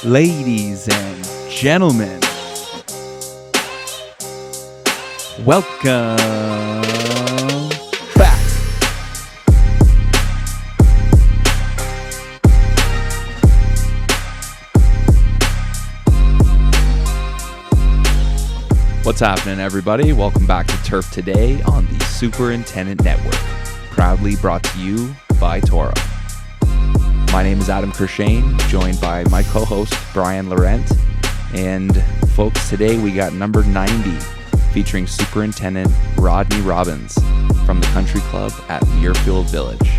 Ladies and gentlemen, welcome back. What's happening, everybody? Welcome back to Turf Today on the Superintendent Network, proudly brought to you by Toro. My name is Adam Kershane, joined by my co-host, Brian Laurent. And folks, today we got number 90, featuring Superintendent Rodney Robbins from the country club at Muirfield Village.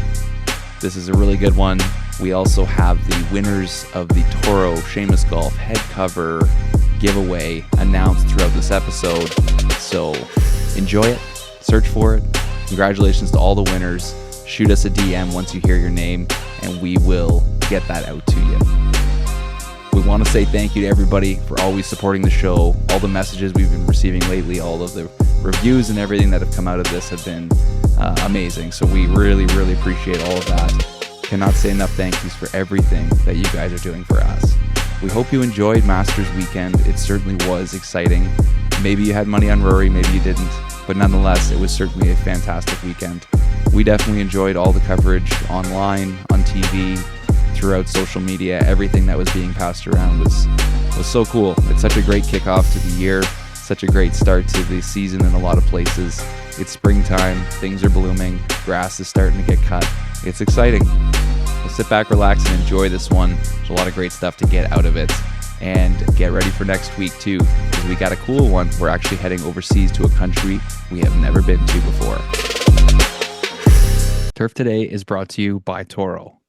This is a really good one. We also have the winners of the Toro Seamus Golf head cover giveaway announced throughout this episode. So enjoy it, search for it. Congratulations to all the winners. Shoot us a DM once you hear your name, and we will get that out to you. We want to say thank you to everybody for always supporting the show. All the messages we've been receiving lately, all of the reviews and everything that have come out of this have been amazing. So we really, really appreciate all of that. Cannot say enough thank yous for everything that you guys are doing for us. We hope you enjoyed Masters Weekend. It certainly was exciting. Maybe you had money on Rory, maybe you didn't. But nonetheless, it was certainly a fantastic weekend. We definitely enjoyed all the coverage online, on TV, throughout social media. Everything that was being passed around was so cool. It's such a great kickoff to the year, such a great start to the season in a lot of places. It's springtime, things are blooming, grass is starting to get cut. It's exciting. So sit back, relax, and enjoy this one. There's a lot of great stuff to get out of it. And get ready for next week too, because we got a cool one. We're actually heading overseas to a country we have never been to before. Turf Today is brought to you by Toro.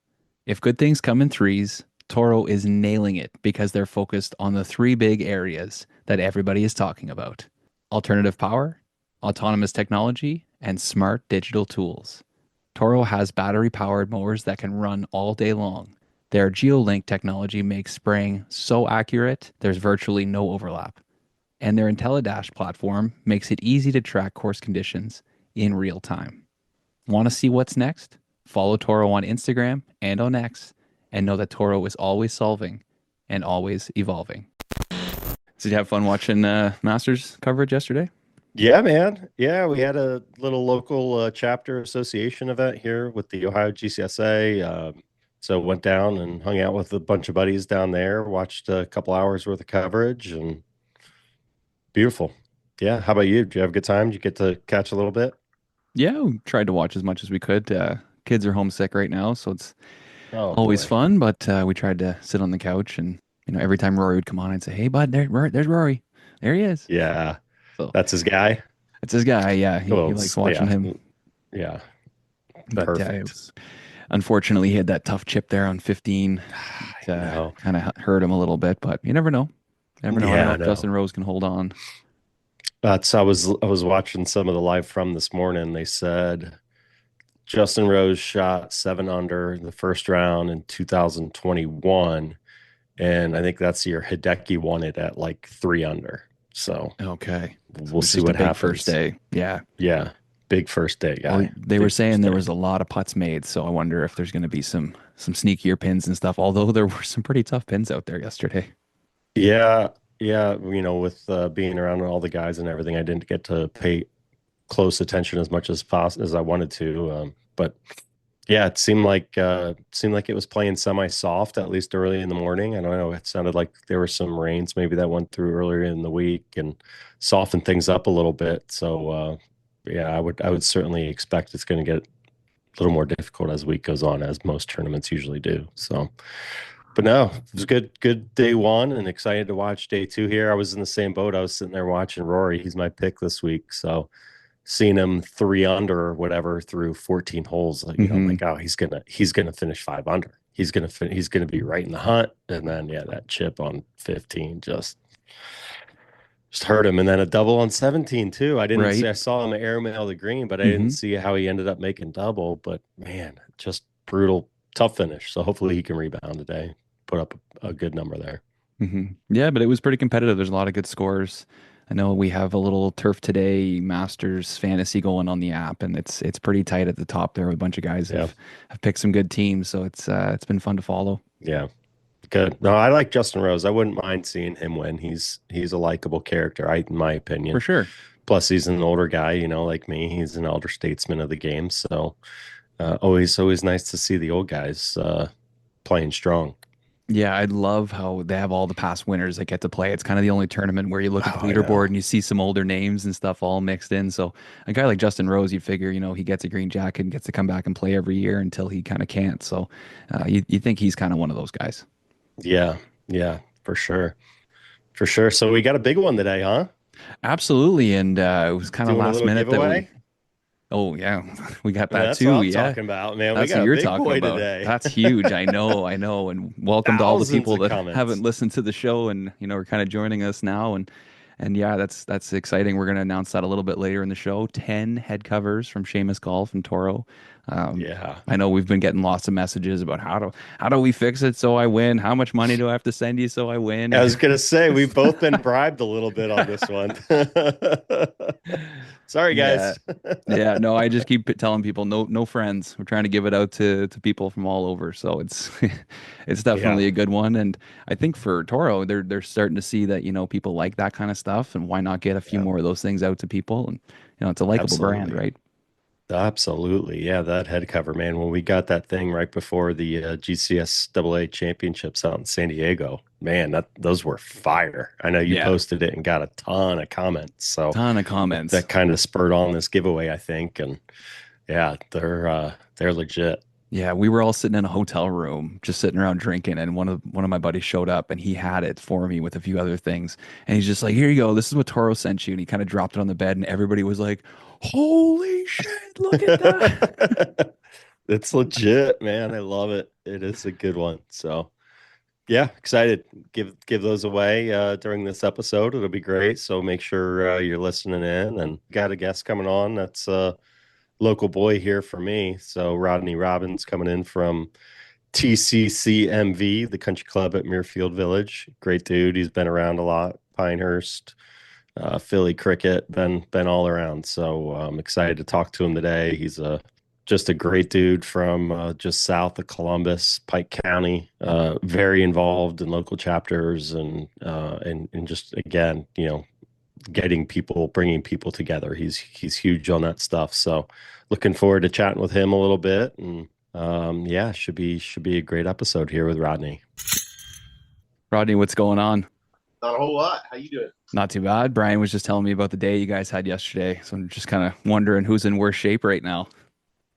If good things come in threes, Toro is nailing it because they're focused on the three big areas that everybody is talking about: alternative power, autonomous technology, and smart digital tools. Toro has battery-powered mowers that can run all day long. Their GeoLink technology makes spraying so accurate, there's virtually no overlap. And their IntelliDash platform makes it easy to track course conditions in real time. Want to see what's next? Follow Toro on Instagram and on X, and know that Toro is always solving and always evolving. Did you have fun watching Masters coverage yesterday? Yeah, man. Yeah, we had a little local chapter association event here with the Ohio GCSA. So went down and hung out with a bunch of buddies down there, watched a couple hours worth of coverage, and beautiful. Yeah. How about you? Did you have a good time? Did you get to catch a little bit? Yeah, we tried to watch as much as we could. Kids are homesick right now, so it's Oh, always boy. fun, but we tried to sit on the couch, and every time Rory would come on, I'd say, "Hey, bud, there's Rory. There he is." Yeah. So That's his guy. it's his guy. Yeah, he Well, likes watching him. Yeah. But Perfect. unfortunately, he had that tough chip there on 15. know. Kind of hurt him a little bit, but you never know. Never know. I Yeah, know I if know. Justin Rose can hold on. I was watching some of the live from this morning. They said Justin Rose shot 7 under the first round in 2021. And I think that's the year Hideki won it at like 3 under. So Okay, we'll see what happens. First day. Yeah. Yeah. Big first day guy. Well, they were Big saying first there day. was a lot of putts made, so I wonder if there's going to be some sneakier pins and stuff. Although there were some pretty tough pins out there yesterday. Yeah. Yeah. With being around all the guys and everything, I didn't get to pay close attention as much as possible as I wanted to. But yeah, it seemed like it was playing semi-soft, at least early in the morning. I don't know. It sounded like there were some rains maybe that went through earlier in the week and softened things up a little bit. So yeah, I would certainly expect it's going to get a little more difficult as the week goes on, as most tournaments usually do. So, but no, it was good day one, and excited to watch day two here. I was in the same boat. I was sitting there watching Rory. He's my pick this week, so seeing him 3 under or whatever through 14 holes, I'm like, oh, he's gonna finish 5 under. He's gonna be right in the hunt. And then that chip on 15 just hurt him. And then a double on 17 too. I saw him airmail the green, but I didn't see how he ended up making double. But man, just brutal, tough finish. So hopefully he can rebound today, put up a good number there. Yeah, but it was pretty competitive. There's a lot of good scores. I know we have a little Turf Today Masters fantasy going on the app, and it's pretty tight at the top there. A bunch of guys have picked some good teams, so it's been fun to follow. Yeah. Good. No, I like Justin Rose. I wouldn't mind seeing him win. He's a likable character, in my For opinion. sure. Plus, he's an older guy, like me. He's an elder statesman of the game. So always nice to see the old guys playing strong. Yeah, I love how they have all the past winners that get to play. It's kind of the only tournament where you look at the Oh, I leaderboard know. and you see some older names and stuff all mixed in. So a guy like Justin Rose, you figure, he gets a green jacket and gets to come back and play every year until he kind of can't. So you think he's kind of one of those guys. Yeah, yeah, for sure. For sure. So we got a big one today, huh? Absolutely. And it was kind of Doing a last little minute that giveaway. oh, yeah, we got that That's what too. I'm Yeah. talking about, man. We That's what got a you're big talking boy about. today. That's huge. I know, I know. And welcome to all the Thousands people of that haven't comments. listened to the show and are kind of joining us now. And yeah, that's exciting. We're going to announce that a little bit later in the show. 10 head covers from Seamus Golf and Toro. Um, Yeah. I know we've been getting lots of messages about how do we fix it so I win? How much money do I have to send you so I win? I And was gonna say we've both been bribed a little bit on this one. Sorry, yeah, guys. yeah, no, I just keep telling people no friends. We're trying to give it out to people from all over. So it's it's Yeah, definitely a good one. And I think for Toro, they're starting to see that, people like that kind of stuff and why not get a few yeah, more of those things out to people? And it's a likable brand, absolutely. right? Absolutely. Yeah, that head cover, man. When we got that thing right before the GCS championships out in San Diego, man, those were fire. I know you Yeah. posted it and got a ton of comments. So Ton of comments. that kind of spurred on this giveaway, I think. And yeah, they're legit. Yeah, we were all sitting in a hotel room, just sitting around drinking, and one of my buddies showed up, and he had it for me with a few other things, and he's just like, "Here you go. This is what Toro sent you," and he kind of dropped it on the bed, and everybody was like, "Holy shit! Look at that!" It's legit, man. I love it. It is a good one. So yeah, excited. Give those away during this episode. It'll be great. So make sure you're listening in. And got a guest coming on. That's a local boy here for me. So Rodney Robbins coming in from TCCMV, the country club at Muirfield Village. Great dude. He's been around a lot. Pinehurst, Philly cricket, been all around. So I'm excited to talk to him today. He's just a great dude from just south of Columbus, Pike County. Very involved in local chapters and just again, bringing people together. He's huge on that stuff. So looking forward to chatting with him a little bit and. Yeah, should be a great episode here with Rodney. Rodney, what's going on? Not a whole lot. How you doing? Not too bad. Brian was just telling me about the day you guys had yesterday, so I'm just kind of wondering who's in worse shape right now.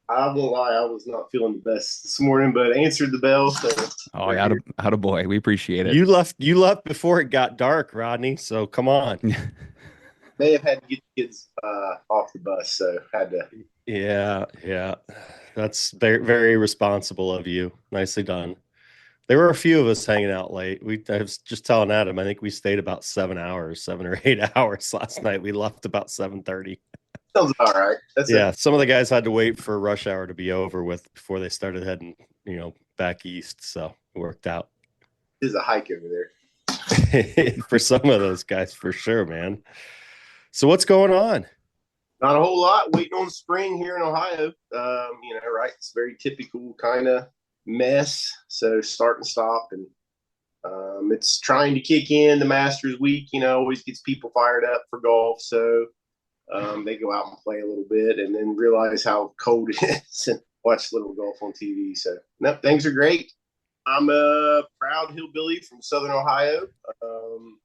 I won't lie, I was not feeling the best this morning, but I answered the bell, so Oh, we're yeah, here. had a boy. We appreciate it. You left before it got dark, Rodney. So come on. May have had to get the kids off the bus, so had to. Yeah, yeah. That's very, very responsible of you. Nicely done. There were a few of us hanging out late. I was just telling Adam, I think we stayed about 7 hours, 7 or 8 hours last night. We left about 7:30. Sounds about right. That's Yeah, some of the guys had to wait for rush hour to be over with before they started heading, back east. So it worked out. is a hike over there. For some of those guys, for sure, man. So what's going on? Not a whole lot. Waiting on spring here in Ohio. Right? It's very typical kind of mess. So start and stop, and it's trying to kick in. The Masters week, always gets people fired up for golf. So they go out and play a little bit, and then realize how cold it is, and watch a little golf on TV. So nope, things are great. I'm a proud hillbilly from Southern Ohio.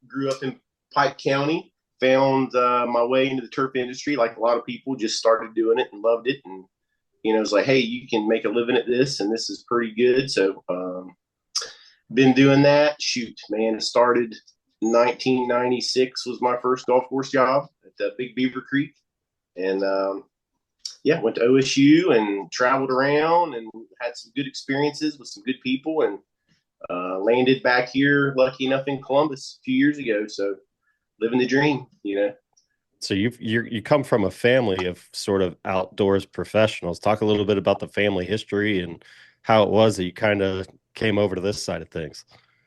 Grew up in Pike County. Found my way into the turf industry, like a lot of people. Just started doing it and loved it, and it's like, hey, you can make a living at this, and this is pretty good. So, been doing that. Shoot, man, it started 1996 was my first golf course job at Big Beaver Creek, and went to OSU and traveled around and had some good experiences with some good people, and landed back here, lucky enough, in Columbus a few years ago. So living the dream. So you come from a family of sort of outdoors professionals. Talk a little bit about the family history and how it was that you kind of came over to this side of things.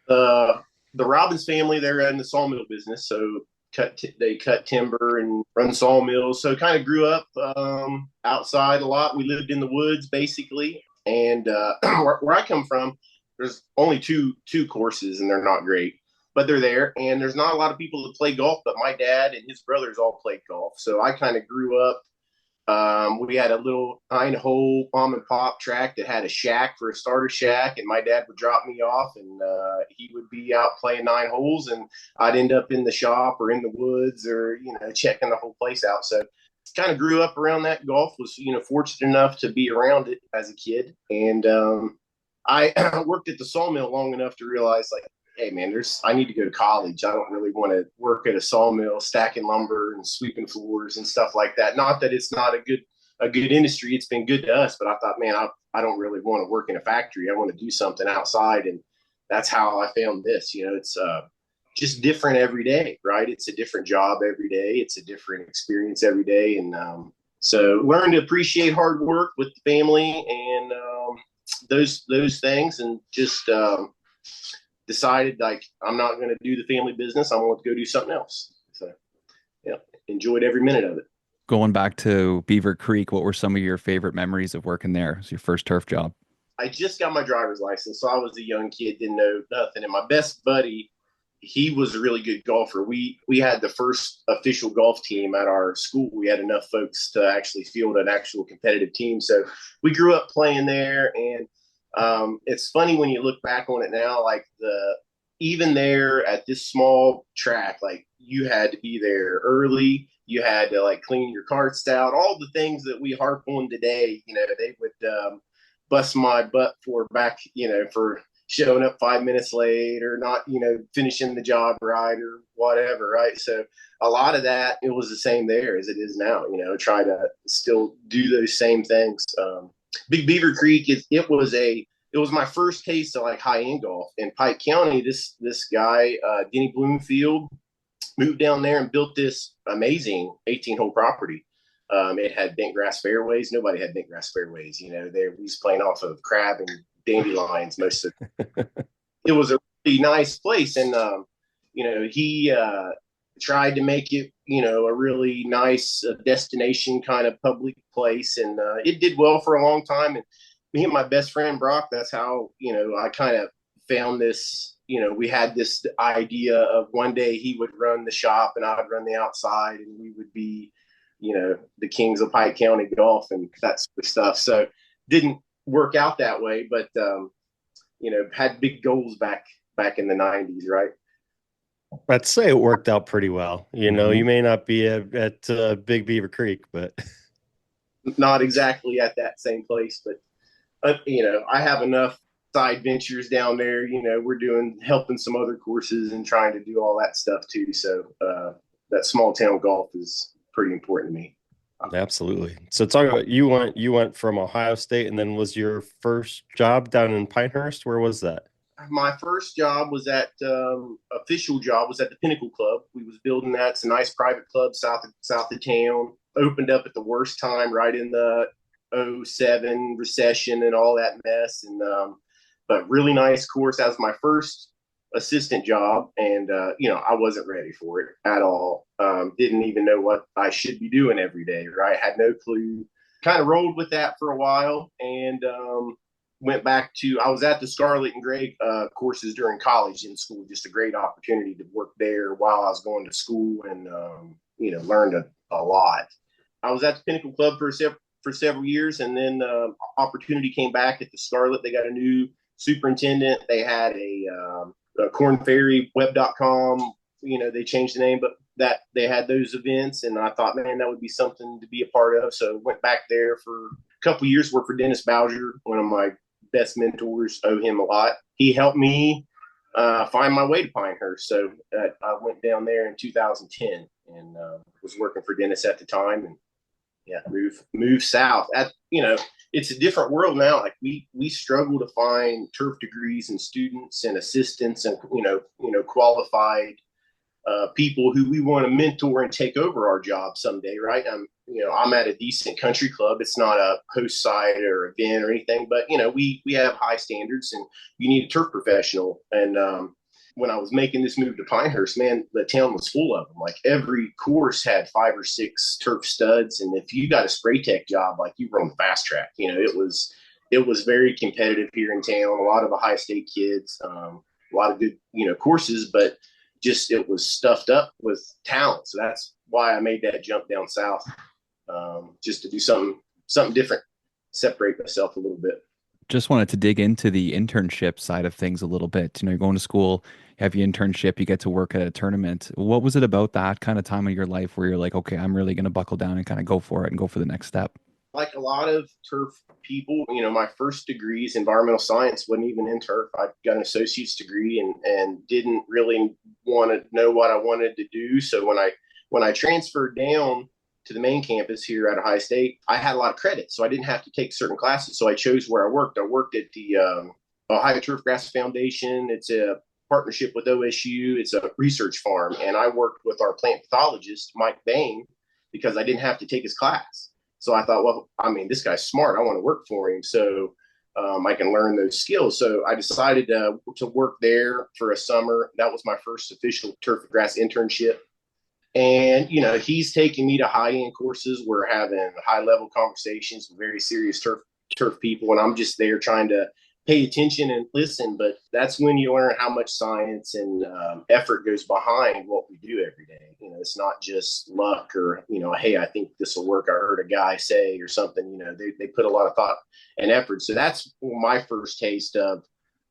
The Robbins family, they're in the sawmill business, so they cut timber and run sawmills. So kind of grew up outside a lot. We lived in the woods basically, and where I come from, there's only two courses, and they're not great, but they're there. And there's not a lot of people that play golf, but my dad and his brothers all played golf. So I kind of grew up. We had a little 9-hole mom and pop track that had a shack for a starter shack, and my dad would drop me off, and he would be out playing 9 holes, and I'd end up in the shop or in the woods or checking the whole place out. So kind of grew up around that. Golf was fortunate enough to be around it as a kid, and I worked at the sawmill long enough to realize, like, hey man, I need to go to college. I don't really want to work at a sawmill stacking lumber and sweeping floors and stuff like that. Not that it's not a good industry. It's been good to us, but I thought, man, I don't really want to work in a factory. I want to do something outside. And that's how I found this. It's just different every day, right? It's a different job every day. It's a different experience every day. And so learn to appreciate hard work with the family and those things, and just decided, like, I'm not going to do the family business. I want to go do something else. So, yeah, enjoyed every minute of it. Going back to Beaver Creek, what were some of your favorite memories of working there? It was your first turf job. I just got my driver's license, so I was a young kid, didn't know nothing. And my best buddy, he was a really good golfer. We had the first official golf team at our school. We had enough folks to actually field an actual competitive team. So we grew up playing there, and it's funny when you look back on it now, like even there at this small track, like, you had to be there early. You had to, like, clean your carts out, all the things that we harp on today. They would bust my butt for back, for showing up 5 minutes late or not, finishing the job right or whatever. Right. So a lot of that, it was the same there as it is now, try to still do those same things. Big Beaver Creek, it was my first taste of, like, high end golf in Pike County. This guy, Denny Bloomfield, moved down there and built this amazing 18-hole property. It had bent grass fairways. Nobody had bent grass fairways. We was playing off of crab and dandelions most of it. It was a really nice place, and he tried to make it a really nice destination kind of public place, and it did well for a long time. And me and my best friend Brock, that's how I kind of found this. We had this idea of one day he would run the shop and I would run the outside, and we would be the kings of Pike County golf and that sort of stuff. So didn't work out that way, but had big goals back in the 90s, right? I'd say it worked out pretty well. You may not be at Big Beaver Creek, but not exactly at that same place. But I have enough side ventures down there. We're helping some other courses and trying to do all that stuff too. So that small town golf is pretty important to me. Absolutely. So talk about, you went from Ohio State, and then was your first job down in Pinehurst? Where was that? My first job was official job was at the Pinnacle Club. We was building that. It's a nice private club south of town. Opened up at the worst time, right in the 2007 recession and all that mess. And but really nice course. That was my first assistant job, and I wasn't ready for it at all. Didn't even know what I should be doing every day, right? Had no clue. Kind of rolled with that for a while, and went back to, I was at the Scarlet and Gray courses during college in school. Just a great opportunity to work there while I was going to school, and learned a lot. I was at the Pinnacle Club for several years, and then opportunity came back at the Scarlet. They got a new superintendent. They had a cornferryweb.com, they changed the name, but that they had those events, and I thought, man, that would be something to be a part of. So went back there for a couple of years, worked for Dennis Bowser, one of my best mentors, owe him a lot. He helped me find my way to Pinehurst. So I went down there in 2010 and was working for Dennis at the time, and move south. It's a different world now. Like we struggle to find turf degrees and students and assistants and qualified people who we want to mentor and take over our job someday, right? I'm at a decent country club. It's not a host site or event or anything, but we have high standards, and you need a turf professional. And when I was making this move to Pinehurst, man, the town was full of them. Like every course had 5 or 6 turf studs, and if you got a spray tech job, like you were on the fast track. It was it was very competitive here in town. A lot of Ohio State kids, a lot of good, courses, but just it was stuffed up with talent. So that's why I made that jump down south, just to do something different, separate myself a little bit. Just wanted to dig into the internship side of things a little bit. You're going to school, you have your internship, you get to work at a tournament. What was it about that kind of time of your life where you're like, okay, I'm really going to buckle down and kind of go for it and go for the next step? Like a lot of turf people, my first degree is environmental science, wasn't even in turf. I got an associate's degree and didn't really want to know what I wanted to do. So when I transferred down to the main campus here at Ohio State, I had a lot of credit, so I didn't have to take certain classes. So I chose where I worked. I worked at the Ohio Turfgrass Foundation. It's a partnership with OSU. It's a research farm, and I worked with our plant pathologist, Mike Bain, because I didn't have to take his class. So I thought, well, this guy's smart. I want to work for him, so I can learn those skills. So I decided to work there for a summer. That was my first official turf grass internship. And, he's taking me to high-end courses. We're having high-level conversations with very serious turf people, and I'm just there trying to pay attention and listen. But that's when you learn how much science and effort goes behind what we do every day. It's not just luck or, hey, I think this will work. I heard a guy say or something. They put a lot of thought and effort. So that's my first taste of,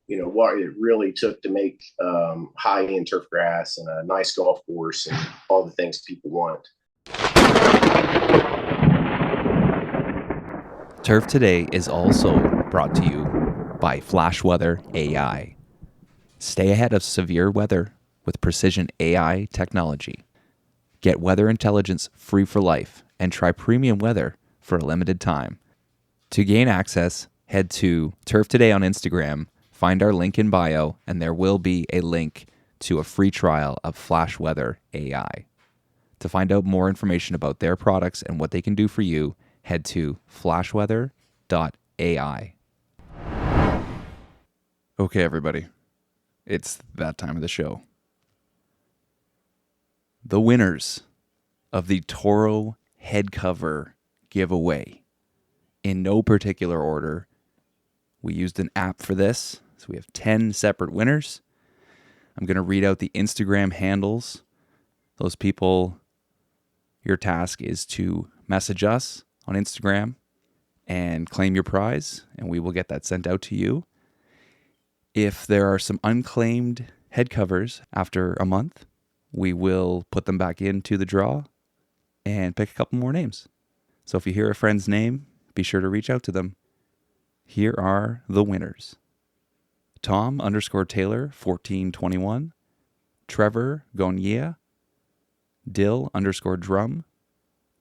what it really took to make high-end turf grass and a nice golf course and all the things people want. Turf Today is also brought to you by Flash Weather AI. Stay ahead of severe weather with precision AI technology. Get weather intelligence free for life and try premium weather for a limited time. To gain access, head to Turf Today on Instagram, find our link in bio, and there will be a link to a free trial of Flash Weather AI. To find out more information about their products and what they can do for you, head to flashweather.ai. Okay, everybody, it's that time of the show. The winners of the Toro head cover giveaway, in no particular order. We used an app for this, so we have 10 separate winners. I'm going to read out the Instagram handles. Those people, your task is to message us on Instagram and claim your prize, and we will get that sent out to you. If there are some unclaimed head covers after a month, we will put them back into the draw and pick a couple more names. So if you hear a friend's name, be sure to reach out to them. Here are the winners. Tom_Taylor 1421, Trevor Gonier, Dill_Drum,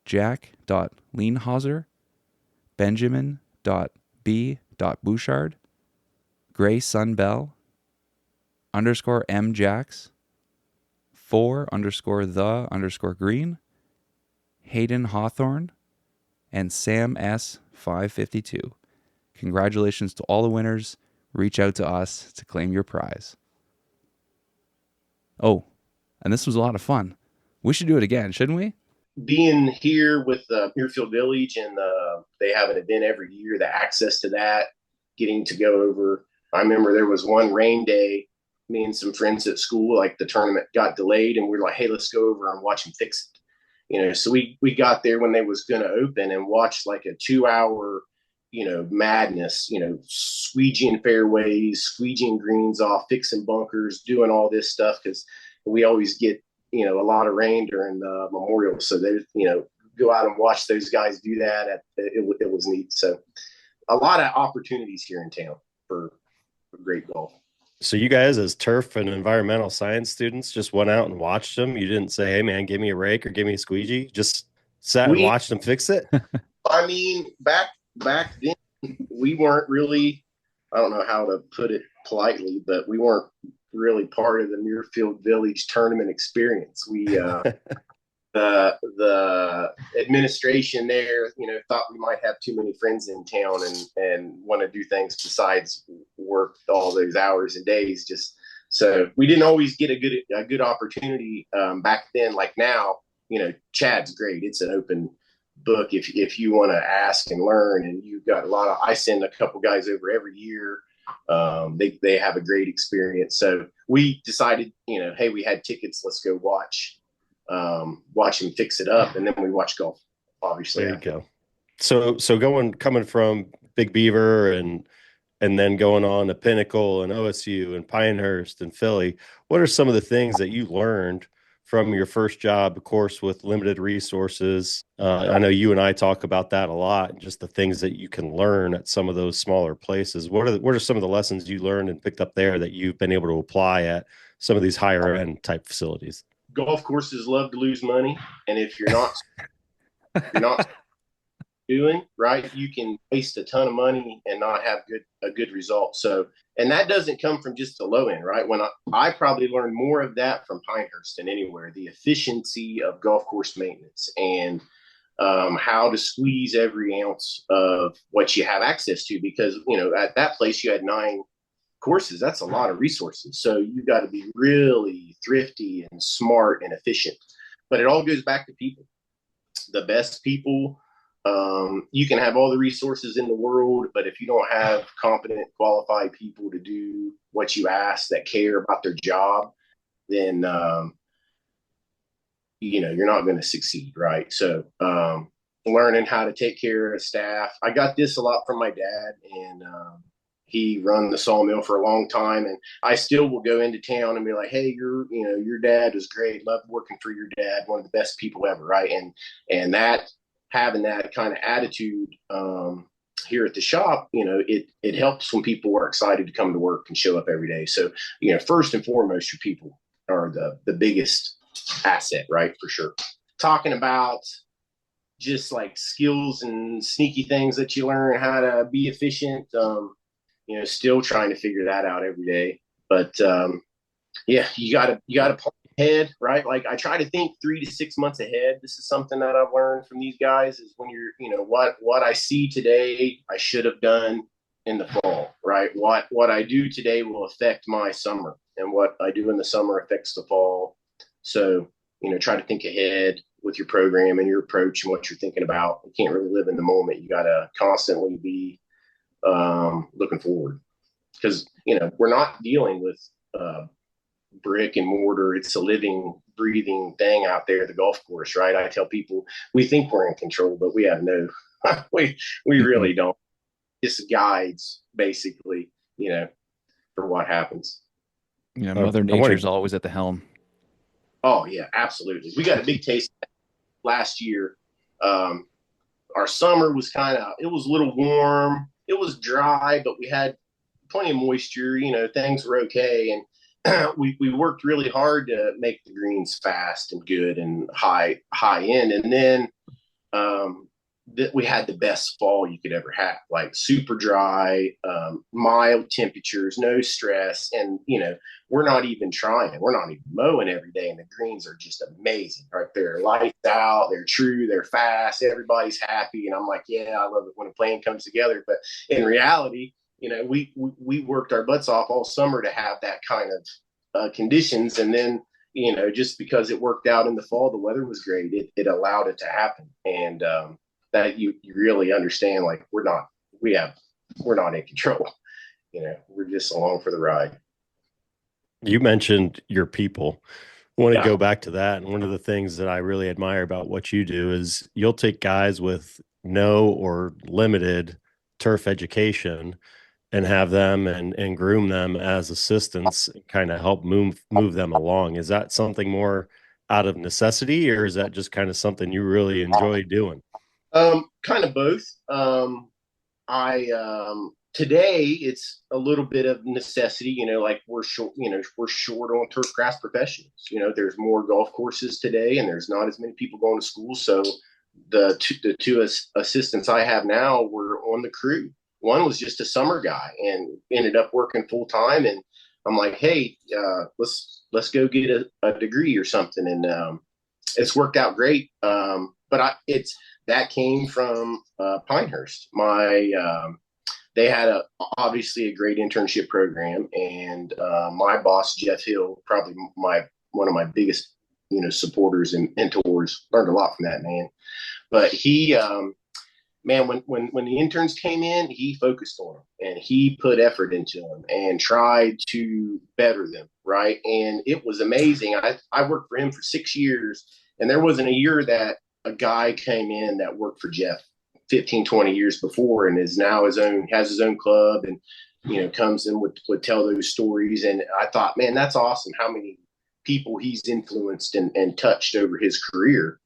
Jack.Leanhauser, Benjamin.B.Bouchard, Gray Sunbell, _M.Jax, 4_the_green, Hayden Hawthorne, and Sam S. 552. Congratulations to all the winners. Reach out to us to claim your prize. Oh, and this was a lot of fun. We should do it again, shouldn't we? Being here with Muirfield Village, and they have an event every year, the access to that, getting to go over. I remember there was one rain day, me and some friends at school, like the tournament got delayed, and we were like, hey, let's go over and watch them fix it. So we got there when they was going to open and watched like a 2-hour madness, squeegeeing fairways, squeegeeing greens off, fixing bunkers, doing all this stuff, because we always get, a lot of rain during the Memorial. So they, go out and watch those guys do that. It was neat. So a lot of opportunities here in town for great golf. So you guys, as turf and environmental science students, just went out and watched them. You didn't say, hey, man, give me a rake or give me a squeegee. Just sat and watched them fix it? Back then, we weren't really, I don't know how to put it politely, but we weren't really part of the Muirfield Village tournament experience. We, the administration there, thought we might have too many friends in town and want to do things besides work all those hours and days. Just so we didn't always get a good opportunity back then. Like now, Chad's great. It's an open book if you want to ask and learn. And you've got I send a couple guys over every year. They have a great experience. So we decided, hey, we had tickets. Let's go watch him fix it up, and then we watch golf. Obviously, there you go. So coming from Big Beaver and then going on to Pinnacle and OSU and Pinehurst and Philly, what are some of the things that you learned from your first job, of course, with limited resources? I know you and I talk about that a lot, just the things that you can learn at some of those smaller places. What are some of the lessons you learned and picked up there that you've been able to apply at some of these higher end type facilities? Golf courses love to lose money, and if you're not doing right, you can waste a ton of money and not have a good result. So, and that doesn't come from just the low end, right? When I probably learned more of that from Pinehurst than anywhere, the efficiency of golf course maintenance and how to squeeze every ounce of what you have access to, because at that place you had 9 courses. That's a lot of resources. So you got to be really thrifty and smart and efficient. But it all goes back to people. The best people, you can have all the resources in the world, but if you don't have competent, qualified people to do what you ask, that care about their job, then you're not going to succeed, right? So learning how to take care of staff. I got this a lot from my dad, and he run the sawmill for a long time, and I still will go into town and be like, hey, your dad was great. Loved working for your dad. One of the best people ever. Right. And that, having that kind of attitude here at the shop, it helps when people are excited to come to work and show up every day. So, first and foremost, your people are the biggest asset, right? For sure. Talking about just like skills and sneaky things that you learn how to be efficient, still trying to figure that out every day. But yeah, you gotta plan ahead, right? Like I try to think 3 to 6 months ahead. This is something that I've learned from these guys, is when you're, what I see today, I should have done in the fall, right? What I do today will affect my summer, and what I do in the summer affects the fall. So, try to think ahead with your program and your approach and what you're thinking about. You can't really live in the moment. You got to constantly be looking forward, because we're not dealing with brick and mortar. It's a living, breathing thing out there, the golf course, right? I tell people we think we're in control, but we have no we really don't. Just guides, basically, for what happens. Mother Nature's always at the helm. Oh yeah, absolutely. We got a big taste last year. Our summer was it was a little warm. It was dry, but we had plenty of moisture. Things were okay. And we worked really hard to make the greens fast and good and high end. And then we had the best fall you could ever have, like super dry, mild temperatures, no stress. And, we're not even trying. We're not even mowing every day. And the greens are just amazing, right? They're lights out. They're true. They're fast. Everybody's happy. And I'm like, yeah, I love it when a plan comes together. But in reality, we worked our butts off all summer to have that kind of conditions. And then, just because it worked out in the fall, the weather was great. It allowed it to happen. And that you really understand, like, we're not in control. We're just along for the ride. You mentioned your people. I want to go back to that. And one of the things that I really admire about what you do is you'll take guys with no or limited turf education and have them and groom them as assistants and kind of help move them along. Is that something more out of necessity, or is that just kind of something you really enjoy doing? Kind of both. Today it's a little bit of necessity, like we're short on turf grass professionals. There's more golf courses today, and there's not as many people going to school. So the two assistants I have now were on the crew. One was just a summer guy and ended up working full time. And I'm like, hey, let's go get a degree or something. And it's worked out great. But that came from Pinehurst. They had obviously a great internship program, and my boss, Jeff Hill, probably one of my biggest supporters and mentors. Learned a lot from that man. But he, man, when the interns came in, he focused on them and he put effort into them and tried to better them. Right. And it was amazing. I worked for him for 6 years, and there wasn't a year that a guy came in that worked for Jeff 15, 20 years before and is now has his own club and, comes in would tell those stories. And I thought, man, that's awesome. How many people he's influenced and touched over his career.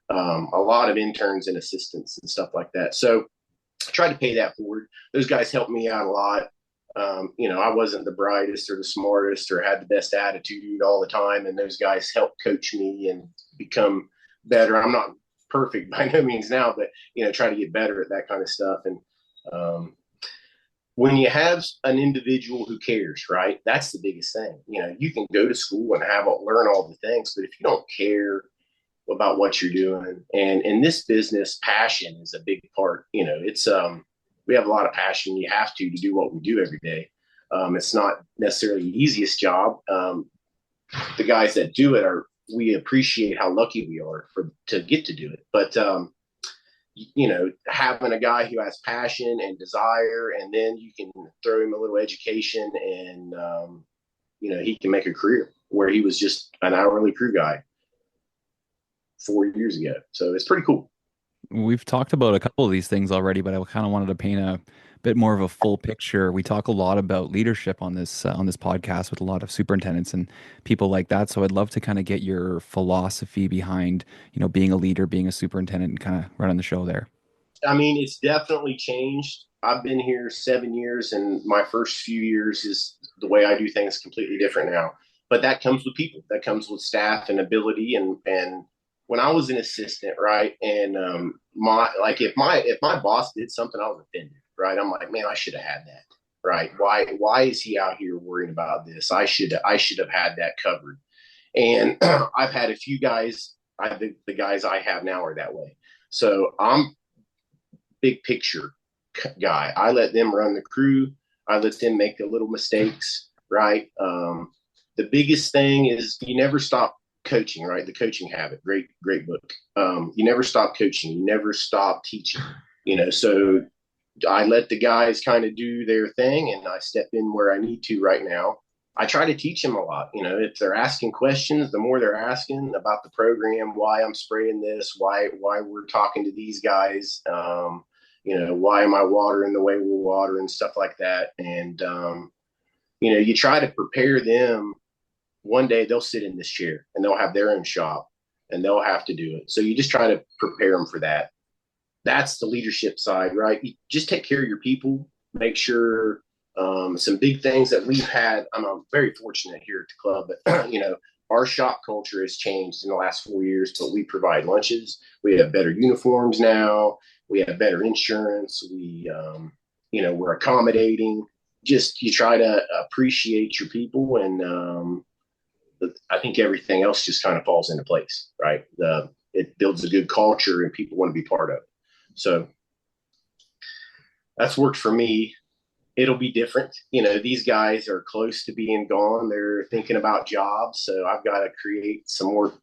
A lot of interns and assistants and stuff like that. So I tried to pay that forward. Those guys helped me out a lot. I wasn't the brightest or the smartest or had the best attitude all the time. And those guys helped coach me and become better. I'm not perfect by no means now, but, try to get better at that kind of stuff. And when you have an individual who cares, right, that's the biggest thing. You can go to school and learn all the things, but if you don't care about what you're doing, and in this business, passion is a big part. It's we have a lot of passion. You have to do what we do every day. It's not necessarily the easiest job. The guys that do it we appreciate how lucky we are to get to do it. But having a guy who has passion and desire, and then you can throw him a little education, and he can make a career where he was just an hourly crew guy 4 years ago. So it's pretty cool. We've talked about a couple of these things already, but I kind of wanted to paint a bit more of a full picture. We talk a lot about leadership on this podcast with a lot of superintendents and people like that. So I'd love to kind of get your philosophy behind, being a leader, being a superintendent, and kind of running the show there. I mean, it's definitely changed. I've been here 7 years, and my first few years is the way I do things completely different now. But that comes with people. That comes with staff and ability. And when I was an assistant, right, and if my boss did something, I was offended, right? I'm like, man, I should have had that, right? Why is he out here worrying about this? I should have had that covered. And I've had a few guys. The guys I have now are that way. So I'm big picture guy. I let them run the crew. I let them make the little mistakes, right? The biggest thing is you never stop coaching, right? The Coaching Habit, great book. You never stop coaching. You never stop teaching, so I let the guys kind of do their thing, and I step in where I need to right now. I try to teach them a lot. If they're asking questions, the more they're asking about the program, why I'm spraying this, why we're talking to these guys, why am I watering the way we're watering, stuff like that. And, you try to prepare them. One day they'll sit in this chair and they'll have their own shop and they'll have to do it. So you just try to prepare them for that. That's the leadership side, right? You just take care of your people, make sure some big things that we've had. I'm very fortunate here at the club, but our shop culture has changed in the last 4 years, but we provide lunches. We have better uniforms now. We have better insurance. We're accommodating. Just, you try to appreciate your people, and I think everything else just kind of falls into place, right? It builds a good culture and people want to be part of it. So that's worked for me. It'll be different. These guys are close to being gone. They're thinking about jobs. So I've got to create some more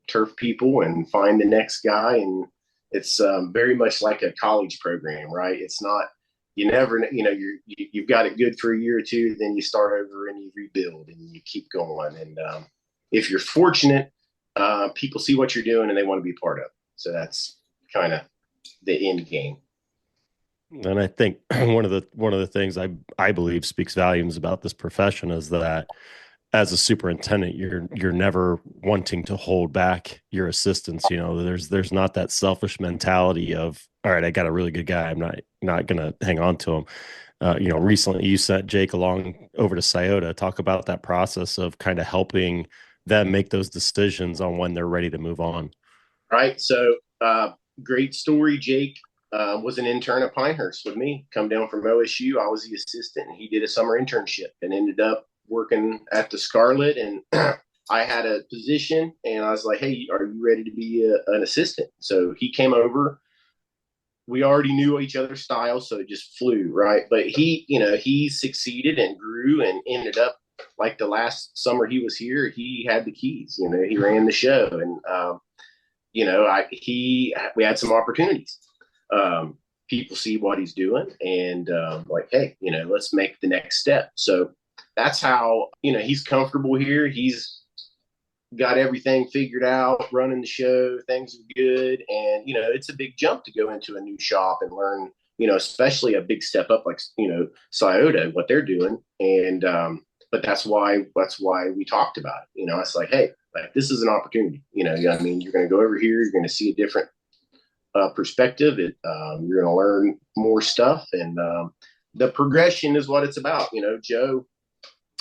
turf people and find the next guy. And it's very much like a college program, right? It's not, you never, you've got it good for a year or two, then you start over and you rebuild and you keep going. And if you're fortunate, people see what you're doing and they want to be part of it. So that's kind of the end game. And I think one of the things I believe speaks volumes about this profession is that as a superintendent, you're never wanting to hold back your assistants. There's not that selfish mentality of, all right, I got a really good guy, I'm not going to hang on to him. Recently you sent Jake along over to Scioto. Talk about that process of kind of helping them make those decisions on when they're ready to move on. Right. So great story. Jake was an intern at Pinehurst with me, come down from OSU. I was the assistant, and he did a summer internship and ended up working at the Scarlet. And I had a position, and I was like, hey, are you ready to be an assistant? So he came over. We already knew each other's styles, so it just flew, right? But he succeeded and grew and ended up like the last summer he was here, he had the keys. He ran the show, and we had some opportunities. People see what he's doing, and like, hey, let's make the next step. So that's how he's comfortable here. He's got everything figured out, running the show. Things are good, and it's a big jump to go into a new shop and learn. Especially a big step up like Scioto, what they're doing, and but that's why we talked about it. It's like, hey, like, this is an opportunity. You're going to go over here. You're going to see a different perspective. You're going to learn more stuff, and the progression is what it's about. Joe,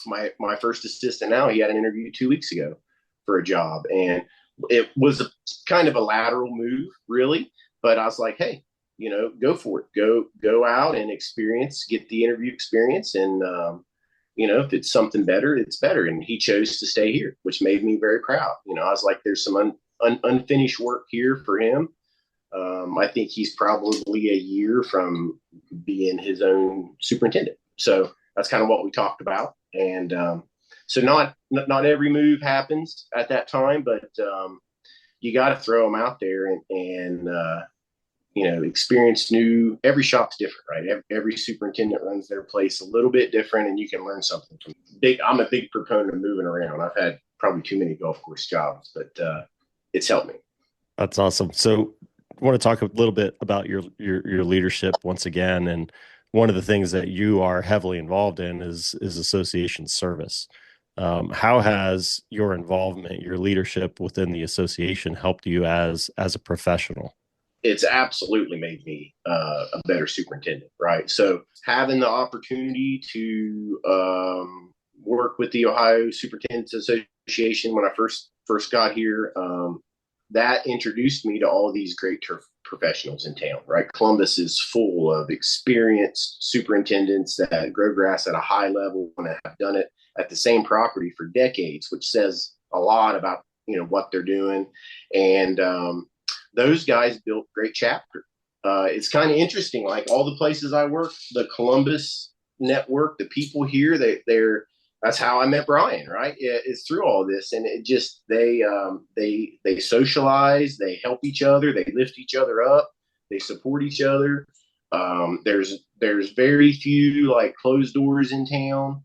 my first assistant now, he had an interview 2 weeks ago for a job, and it was kind of a lateral move, really. But I was like, hey, go for it. Go out and get the interview experience, and if it's something better, it's better. And he chose to stay here, which made me very proud. I was like, there's some unfinished work here for him. I think he's probably a year from being his own superintendent. So that's kind of what we talked about. And so not every move happens at that time, but you got to throw them out there and experience new. Every shop's different, right? Every superintendent runs their place a little bit different, and you can learn something from I'm a big proponent of moving around. I've had probably too many golf course jobs, but it's helped me. That's awesome. So I want to talk a little bit about your leadership once again. And one of the things that you are heavily involved in is association service. How has your involvement, your leadership within the association helped you as a professional? It's absolutely made me a better superintendent, right? So having the opportunity to work with the Ohio Superintendents Association when I first got here, that introduced me to all of these great turf professionals in town, right? Columbus is full of experienced superintendents that grow grass at a high level and have done it at the same property for decades, which says a lot about what they're doing. And those guys built great chapter. It's kind of interesting, like all the places I work, the Columbus network, the people here, that's how I met Brian, right? It's through all this, and it just they socialize, they help each other, they lift each other up, they support each other. There's very few like closed doors in town.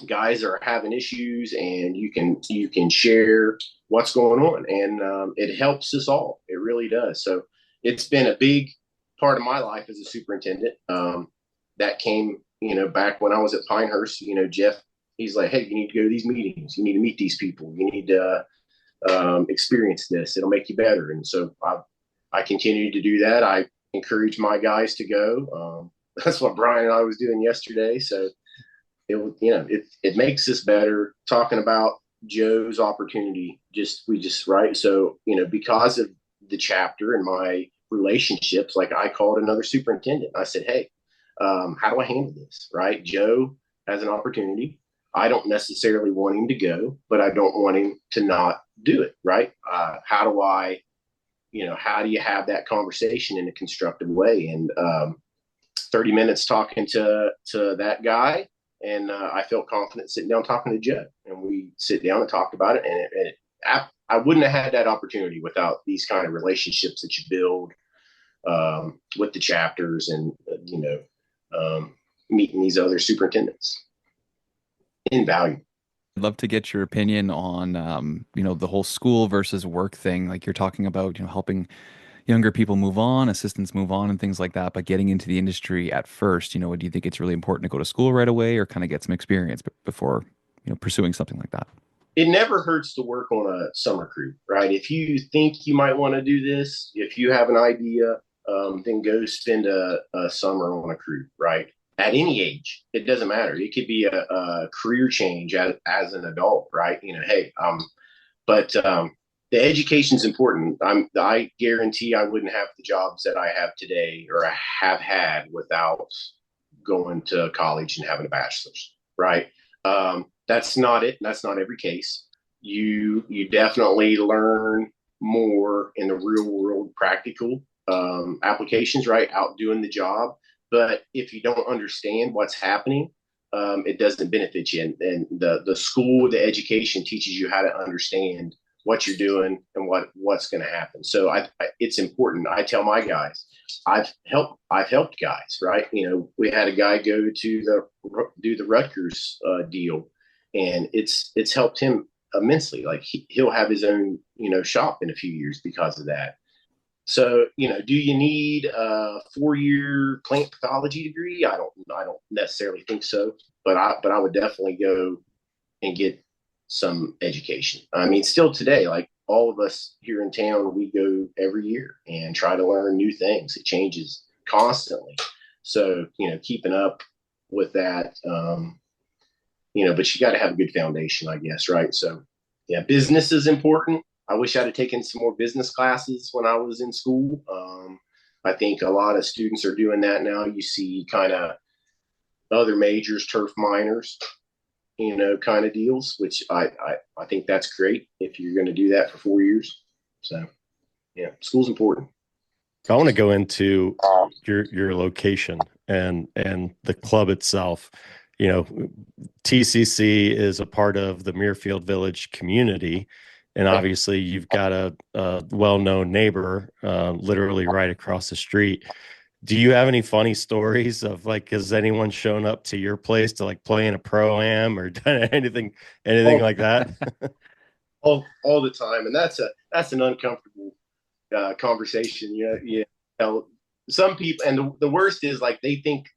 Guys are having issues, and you can share what's going on, and it helps us all. It really does. So it's been a big part of my life as a superintendent. That came, back when I was at Pinehurst. Jeff, he's like, hey, you need to go to these meetings. You need to meet these people. You need to experience this. It'll make you better. And so I continue to do that. I encourage my guys to go. That's what Brian and I was doing yesterday. So it makes us better talking about Joe's opportunity. Right. So, because of the chapter and my relationships, like I called another superintendent. I said, hey, how do I handle this? Right. Joe has an opportunity. I don't necessarily want him to go, but I don't want him to not do it. Right. How do you have that conversation in a constructive way? And 30 minutes talking to that guy. And I felt confident sitting down talking to Joe, and we sit down and talked about it. And I wouldn't have had that opportunity without these kind of relationships that you build with the chapters and meeting these other superintendents. Invaluable. I'd love to get your opinion on the whole school versus work thing. Like you're talking about, helping younger people move on, assistants move on, and things like that. But getting into the industry at first, do you think it's really important to go to school right away, or kind of get some experience before, pursuing something like that? It never hurts to work on a summer crew, right? If you think you might want to do this, if you have an idea, then go spend a summer on a crew, right? At any age, it doesn't matter. It could be a career change as an adult, right? But the education's important. I guarantee I wouldn't have the jobs that I have today or I have had without going to college and having a bachelor's, right? That's not it. That's not every case. You definitely learn more in the real world, practical applications, right? Out doing the job. But if you don't understand what's happening, it doesn't benefit you. And the school, the education teaches you how to understand what you're doing and what's going to happen. So it's important. I tell my guys, I've helped guys, right? We had a guy go to do the Rutgers deal, and it's helped him immensely. Like he'll have his own, shop in a few years because of that. So, do you need a 4-year plant pathology degree? I don't necessarily think so, but I would definitely go and get some education. I mean, still today, like all of us here in town, we go every year and try to learn new things. It changes constantly. So, keeping up with that, but you got to have a good foundation, I guess. Right. So yeah, business is important. I wish I'd have taken some more business classes when I was in school. I think a lot of students are doing that now. You see kind of other majors, turf minors, kind of deals, which I think that's great if you're going to do that for 4 years. So yeah, school's important. I want to go into your location and the club itself. TCC is a part of the Muirfield Village community, and obviously you've got a well-known neighbor literally right across the street. Do you have any funny stories of has anyone shown up to your place to play in a pro-am or done anything like that? all the time, and that's an uncomfortable conversation. Some people, and the worst is they think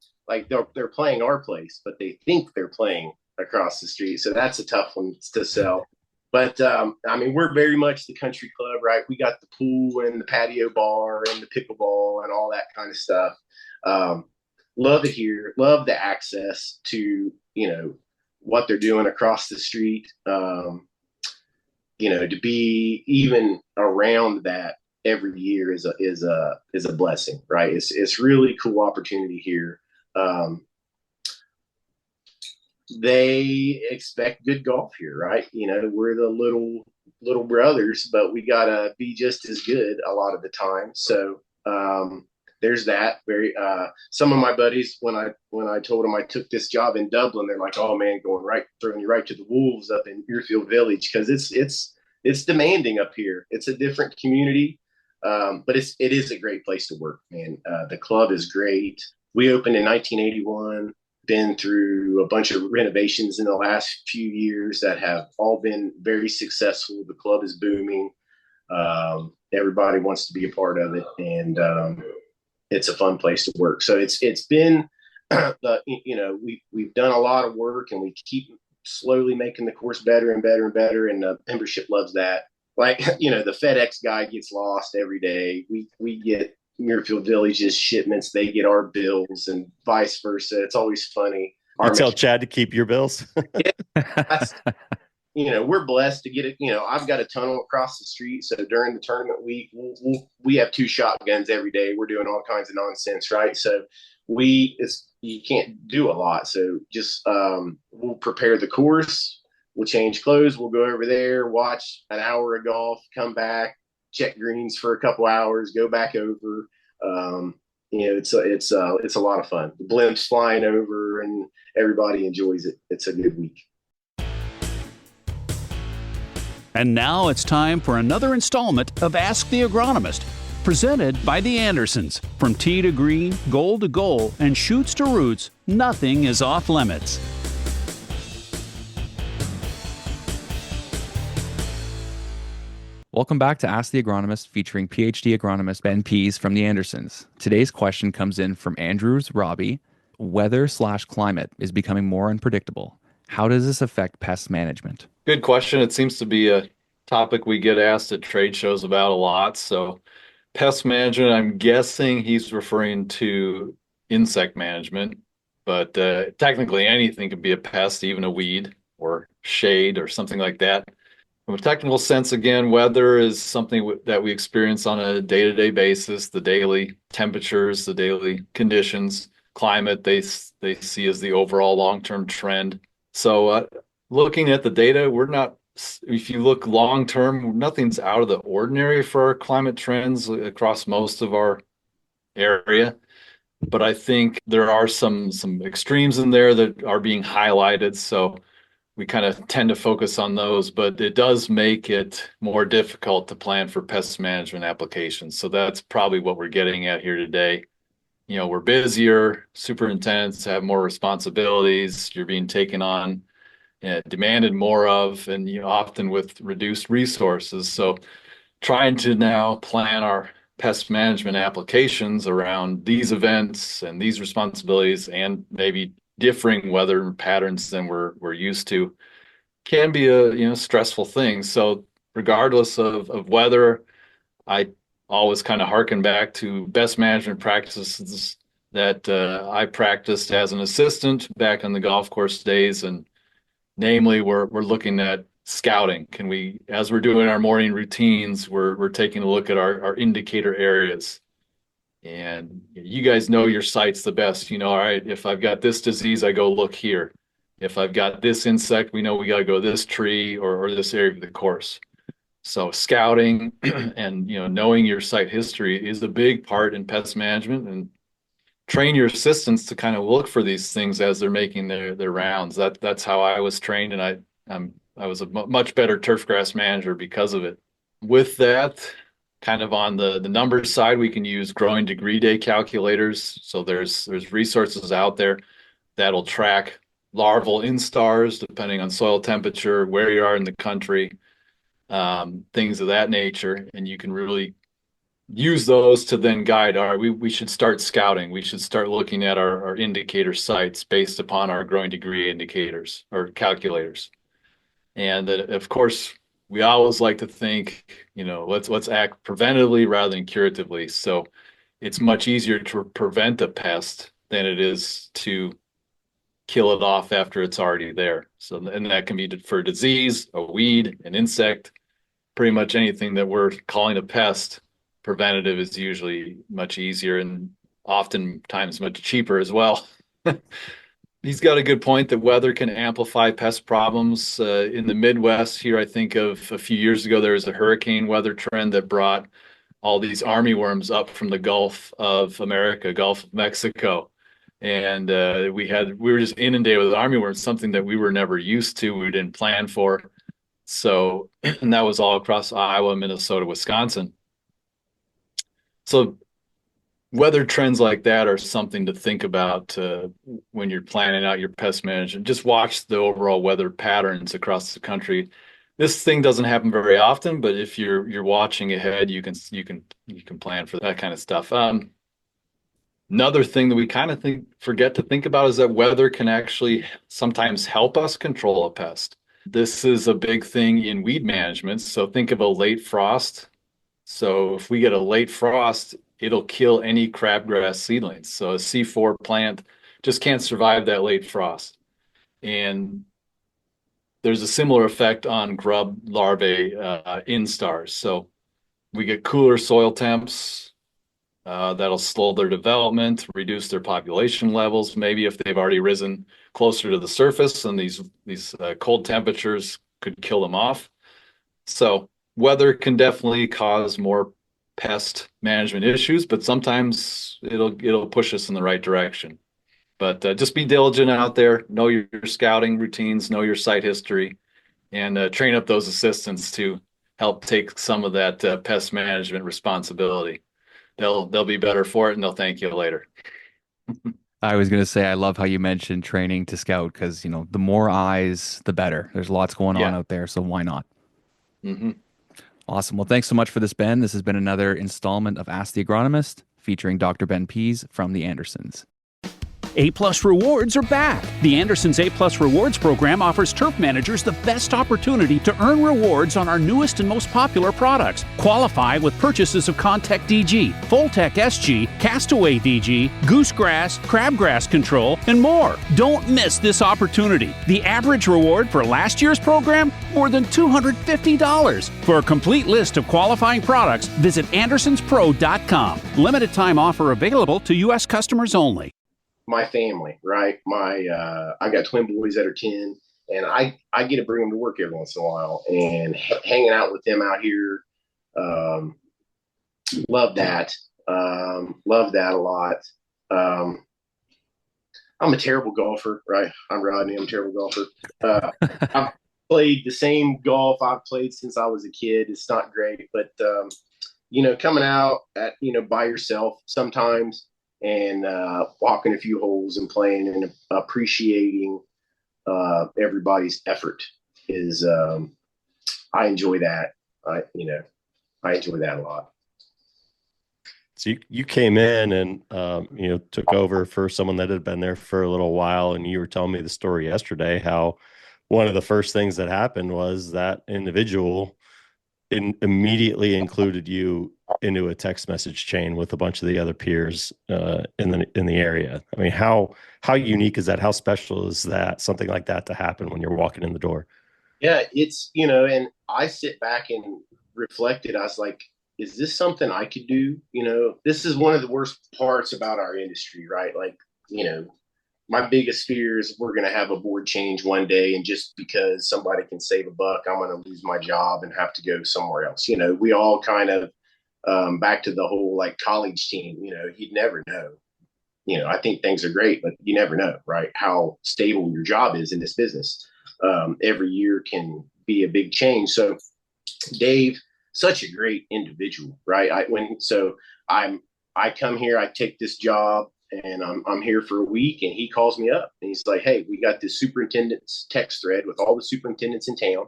they're playing our place, but they think they're playing across the street. So that's a tough one to sell. But we're very much the country club, right? We got the pool and the patio bar and the pickleball and all that kind of stuff. Love it here. Love the access to, what they're doing across the street. To be even around that every year is a blessing, right? It's really cool opportunity here. They expect good golf here, right? We're the little brothers, but we gotta be just as good a lot of the time. So there's that. Some of my buddies, when I told them I took this job in Dublin, they're like, "Oh man, throwing you right to the wolves up in Muirfield Village," because it's demanding up here. It's a different community, but it is a great place to work, man. The club is great. We opened in 1981. Been through a bunch of renovations in the last few years that have all been very successful. The club is booming. Everybody wants to be a part of it, and it's a fun place to work. So it's been, we've done a lot of work, and we keep slowly making the course better and better and better, and the membership loves that. The FedEx guy gets lost every day. We get Muirfield Village's shipments, they get our bills, and vice versa. It's always funny. You tell Chad to keep your bills. We're blessed to get it. I've got a tunnel across the street, so during the tournament week, we have 2 shotguns every day. We're doing all kinds of nonsense, right? So you can't do a lot. So just we'll prepare the course, we'll change clothes, we'll go over there, watch an hour of golf, come back, check greens for a couple hours, go back over. It's a lot of fun. The blimps flying over, and everybody enjoys it. It's a good week. And now it's time for another installment of Ask the Agronomist, presented by the Andersons. From tee to green, goal to goal, and shoots to roots, nothing is off limits. Welcome back to Ask the Agronomist, featuring PhD agronomist Ben Pease from the Andersons. Today's question comes in from Andrews Robbie. Weather/climate is becoming more unpredictable. How does this affect pest management? Good question. It seems to be a topic we get asked at trade shows about a lot. So pest management, I'm guessing he's referring to insect management, but technically anything could be a pest, even a weed or shade or something like that. From a technical sense, again, weather is something that we experience on a day-to-day basis, the daily temperatures, the daily conditions. Climate, they see as the overall long-term trend. So looking at the data, if you look long-term, nothing's out of the ordinary for our climate trends across most of our area. but I think there are some extremes in there that are being highlighted. So we kind of tend to focus on those, but it does make it more difficult to plan for pest management applications. So that's probably what we're getting at here today. We're busier, superintendents have more responsibilities, you're being taken on, demanded more of, and often with reduced resources. So trying to now plan our pest management applications around these events and these responsibilities and maybe differing weather patterns than we're used to can be a stressful thing. So regardless of weather, I always kind of harken back to best management practices that I practiced as an assistant back on the golf course days. And namely, we're looking at scouting. Can we, as we're doing our morning routines, we're taking a look at our indicator areas. And you guys know your sites the best. All right, if I've got this disease, I go look here. If I've got this insect, we know we got to go this tree or this area of the course. So scouting and knowing your site history is a big part in pest management, and train your assistants to kind of look for these things as they're making their rounds. That's how I was trained, and I was a much better turf grass manager because of it. With that, kind of on the numbers side, we can use growing degree day calculators. So there's resources out there that'll track larval instars depending on soil temperature, where you are in the country, things of that nature. And you can really use those to then guide, all right, we should start scouting. We should start looking at our indicator sites based upon our growing degree indicators or calculators. And of course, we always like to think, let's act preventively rather than curatively. So it's much easier to prevent a pest than it is to kill it off after it's already there. So, and that can be for disease, a weed, an insect, pretty much anything that we're calling a pest. Preventative is usually much easier and oftentimes much cheaper as well. He's got a good point that weather can amplify pest problems. In the Midwest here, I think of a few years ago, there was a hurricane weather trend that brought all these armyworms up from the Gulf of America, Gulf of Mexico. And we were just inundated with armyworms, something that we were never used to, we didn't plan for. So, and that was all across Iowa, Minnesota, Wisconsin. So weather trends like that are something to think about when you're planning out your pest management. Just watch the overall weather patterns across the country. This thing doesn't happen very often, but if you're watching ahead, you can plan for that kind of stuff. Another thing that we kind of forget to think about is that weather can actually sometimes help us control a pest. This is a big thing in weed management. So think of a late frost. So if we get a late frost, it'll kill any crabgrass seedlings. So a C4 plant just can't survive that late frost. And there's a similar effect on grub larvae instars. So we get cooler soil temps, that'll slow their development, reduce their population levels. Maybe if they've already risen closer to the surface, and these cold temperatures could kill them off. So weather can definitely cause more pest management issues, but sometimes it'll push us in the right direction. But just be diligent out there, know your scouting routines, know your site history, and train up those assistants to help take some of that pest management responsibility. They'll be better for it, and they'll thank you later. I was going to say, I love how you mentioned training to scout because, the more eyes, the better. There's lots going on out there, so why not? Mm-hmm. Awesome. Well, thanks so much for this, Ben. This has been another installment of Ask the Agronomist featuring Dr. Ben Pease from the Andersons. A-Plus Rewards are back. The Andersons A-Plus Rewards program offers turf managers the best opportunity to earn rewards on our newest and most popular products. Qualify with purchases of Contec DG, Fulltech SG, Castaway DG, Goosegrass, Crabgrass Control, and more. Don't miss this opportunity. The average reward for last year's program? More than $250. For a complete list of qualifying products, visit andersonspro.com. Limited time offer available to U.S. customers only. My family, right? I got twin boys that are 10, and I get to bring them to work every once in a while, and hanging out with them out here. Love that a lot. Um, I'm a terrible golfer, right? I'm Rodney. I'm a terrible golfer. I've played the same golf I've played since I was a kid. It's not great, but coming out at by yourself sometimes and walking a few holes and playing and appreciating everybody's effort is I enjoy that. I enjoy that a lot. So you came in and took over for someone that had been there for a little while, and you were telling me the story yesterday how one of the first things that happened was that individual immediately included you into a text message chain with a bunch of the other peers in the area. I mean, how unique is that? How special is that? Something like that to happen when you're walking in the door? Yeah, it's and I sit back and reflected. I was like, is this something I could do? This is one of the worst parts about our industry, right? Like, my biggest fear is we're going to have a board change one day, and just because somebody can save a buck, I'm going to lose my job and have to go somewhere else. We all kind of back to the whole like college team. You'd never know. I think things are great, but you never know, right? How stable your job is in this business. Every year can be a big change. So Dave, such a great individual, right? I come here, I take this job, and I'm here for a week, and he calls me up and he's like, "Hey, we got this superintendent's text thread with all the superintendents in town,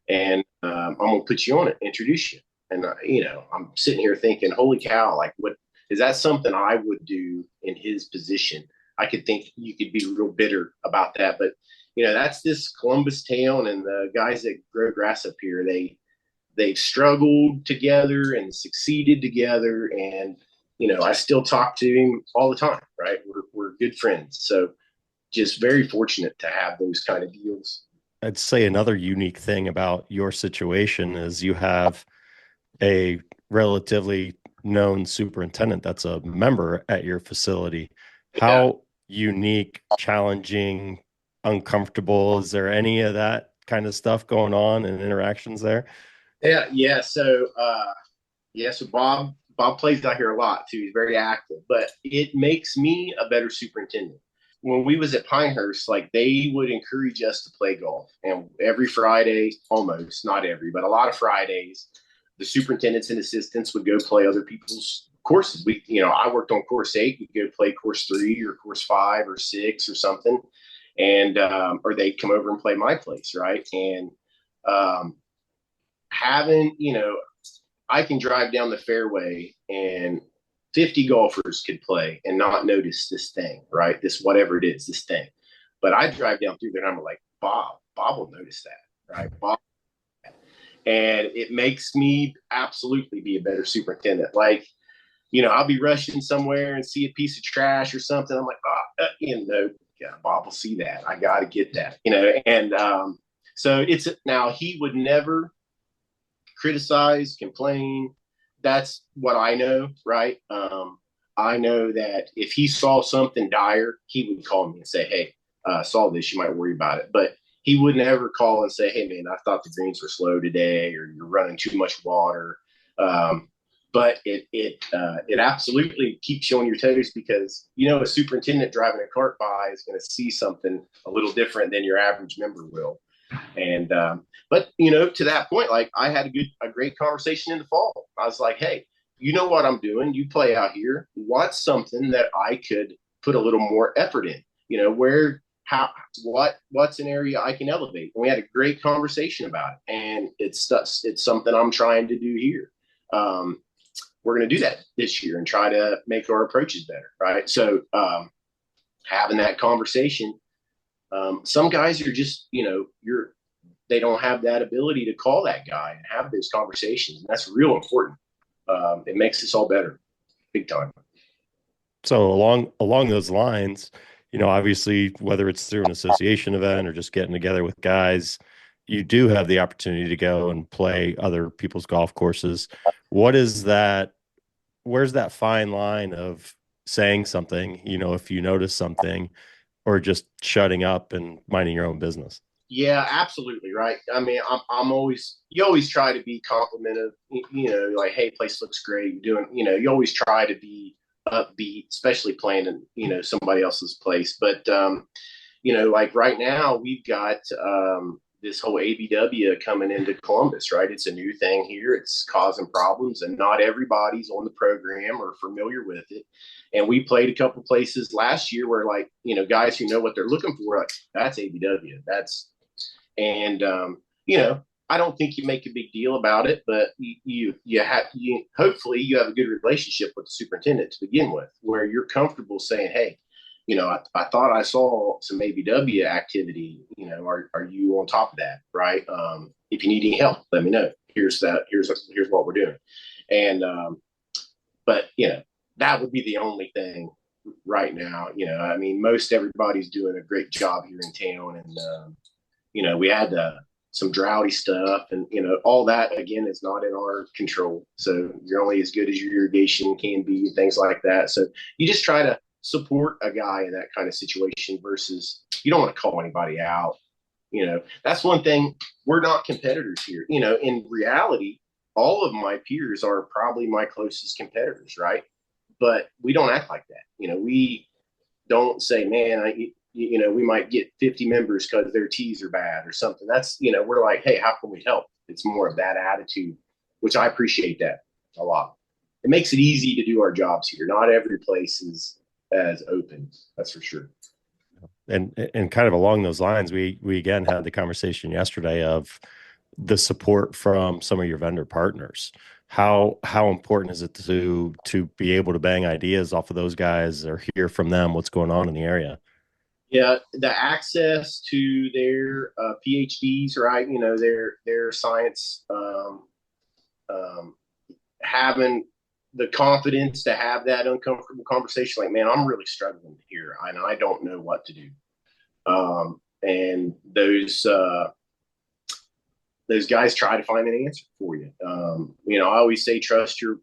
and I'm gonna put you on it, introduce you." And I'm sitting here thinking, "Holy cow! Like, what is that? Something I would do in his position?" I could think you could be real bitter about that, but that's this Columbus town, and the guys that grow grass up here, they've struggled together and succeeded together. And, I still talk to him all the time, right? We're good friends. So just very fortunate to have those kind of deals. I'd say another unique thing about your situation is you have a relatively known superintendent that's a member at your facility. How unique, challenging, uncomfortable, is there any of that kind of stuff going on and interactions there? Yeah. So Bob plays out here a lot too. He's very active, but it makes me a better superintendent. When we was at Pinehurst, like, they would encourage us to play golf, and every Friday, almost, not every, but a lot of Fridays, the superintendents and assistants would go play other people's courses. I worked on course 8. We'd go play course 3 or course 5 or 6 or something, and or they'd come over and play my place, right? And having, I can drive down the fairway and 50 golfers could play and not notice this thing, right? This, whatever it is, this thing. But I drive down through there and I'm like, Bob will notice that, right? Bob. And it makes me absolutely be a better superintendent. Like, I'll be rushing somewhere and see a piece of trash or something. I'm like, yeah, Bob will see that. I got to get that, and so now he would never criticize, complain. That's what I know, right? I know that if he saw something dire, he would call me and say, "Hey, saw this, you might worry about it." But he would never call and say, "Hey, man, I thought the greens were slow today," or "You're running too much water." But it absolutely keeps you on your toes, because a superintendent driving a cart by is going to see something a little different than your average member will. And but to that point, like, I had a great conversation in the fall. I was like, "Hey, you know what I'm doing? You play out here. What's something that I could put a little more effort in? What's an area I can elevate?" And we had a great conversation about it, and it's something I'm trying to do here. We're going to do that this year and try to make our approaches better, right? So having that conversation, some guys are just, they don't have that ability to call that guy and have those conversations, and that's real important. It makes us all better, big time. So along those lines, obviously, whether it's through an association event or just getting together with guys, you do have the opportunity to go and play other people's golf courses. What is that? Where's that fine line of saying something, if you notice something, or just shutting up and minding your own business? Yeah, absolutely. Right. I mean, you always try to be complimentive, like, "Hey, place looks great. You're doing," you always try to be upbeat, especially playing in, somebody else's place. But, like right now we've got this whole ABW coming into Columbus, right? It's a new thing here. It's causing problems, and not everybody's on the program or familiar with it. And we played a couple places last year where, like, guys who know what they're looking for, like, that's ABW. I don't think you make a big deal about it, but hopefully you have a good relationship with the superintendent to begin with, where you're comfortable saying, hey, I thought I saw some ABW activity. Are you on top of that? Right. If you need any help, let me know. Here's what we're doing. And, but that would be the only thing right now. Most everybody's doing a great job here in town. And, we had some droughty stuff, and, all that again is not in our control. So you're only as good as your irrigation can be, and things like that. So you just try to support a guy in that kind of situation versus you don't want to call anybody out. That's one thing. We're not competitors here. In reality, all of my peers are probably my closest competitors, right? But we don't act like that. We don't say, man, we might get 50 members because their teas are bad or something. That's, we're like, hey, how can we help? It's more of that attitude, which I appreciate that a lot. It makes it easy to do our jobs here. Not every place is as open, that's for sure. And kind of along those lines, we again had the conversation yesterday of the support from some of your vendor partners. How important is it to be able to bang ideas off of those guys or hear from them what's going on in the area? Yeah, the access to their PhDs, right? Their science, having the confidence to have that uncomfortable conversation, like, man, I'm really struggling here, and I don't know what to do. And those guys try to find an answer for you. I always say trust your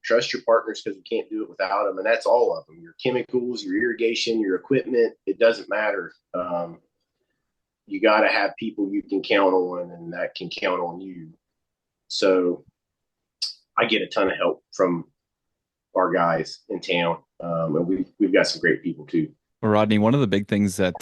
partners, because we can't do it without them, and that's all of them. Your chemicals, your irrigation, your equipment, it doesn't matter. You got to have people you can count on, and that can count on you. So I get a ton of help from our guys in town, and we've got some great people too. Well, Rodney, one of the big things that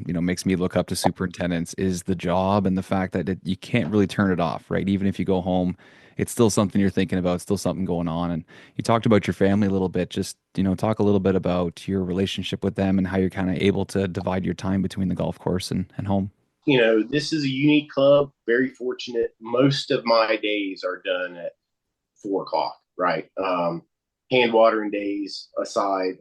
makes me look up to superintendents is the job and the fact that you can't really turn it off, right? Even if you go home, it's still something you're thinking about, still something going on. And you talked about your family a little bit. Just talk a little bit about your relationship with them and how you're kind of able to divide your time between the golf course and home. This is a unique club. Very fortunate. Most of my days are done at 4:00, right? Hand watering days aside,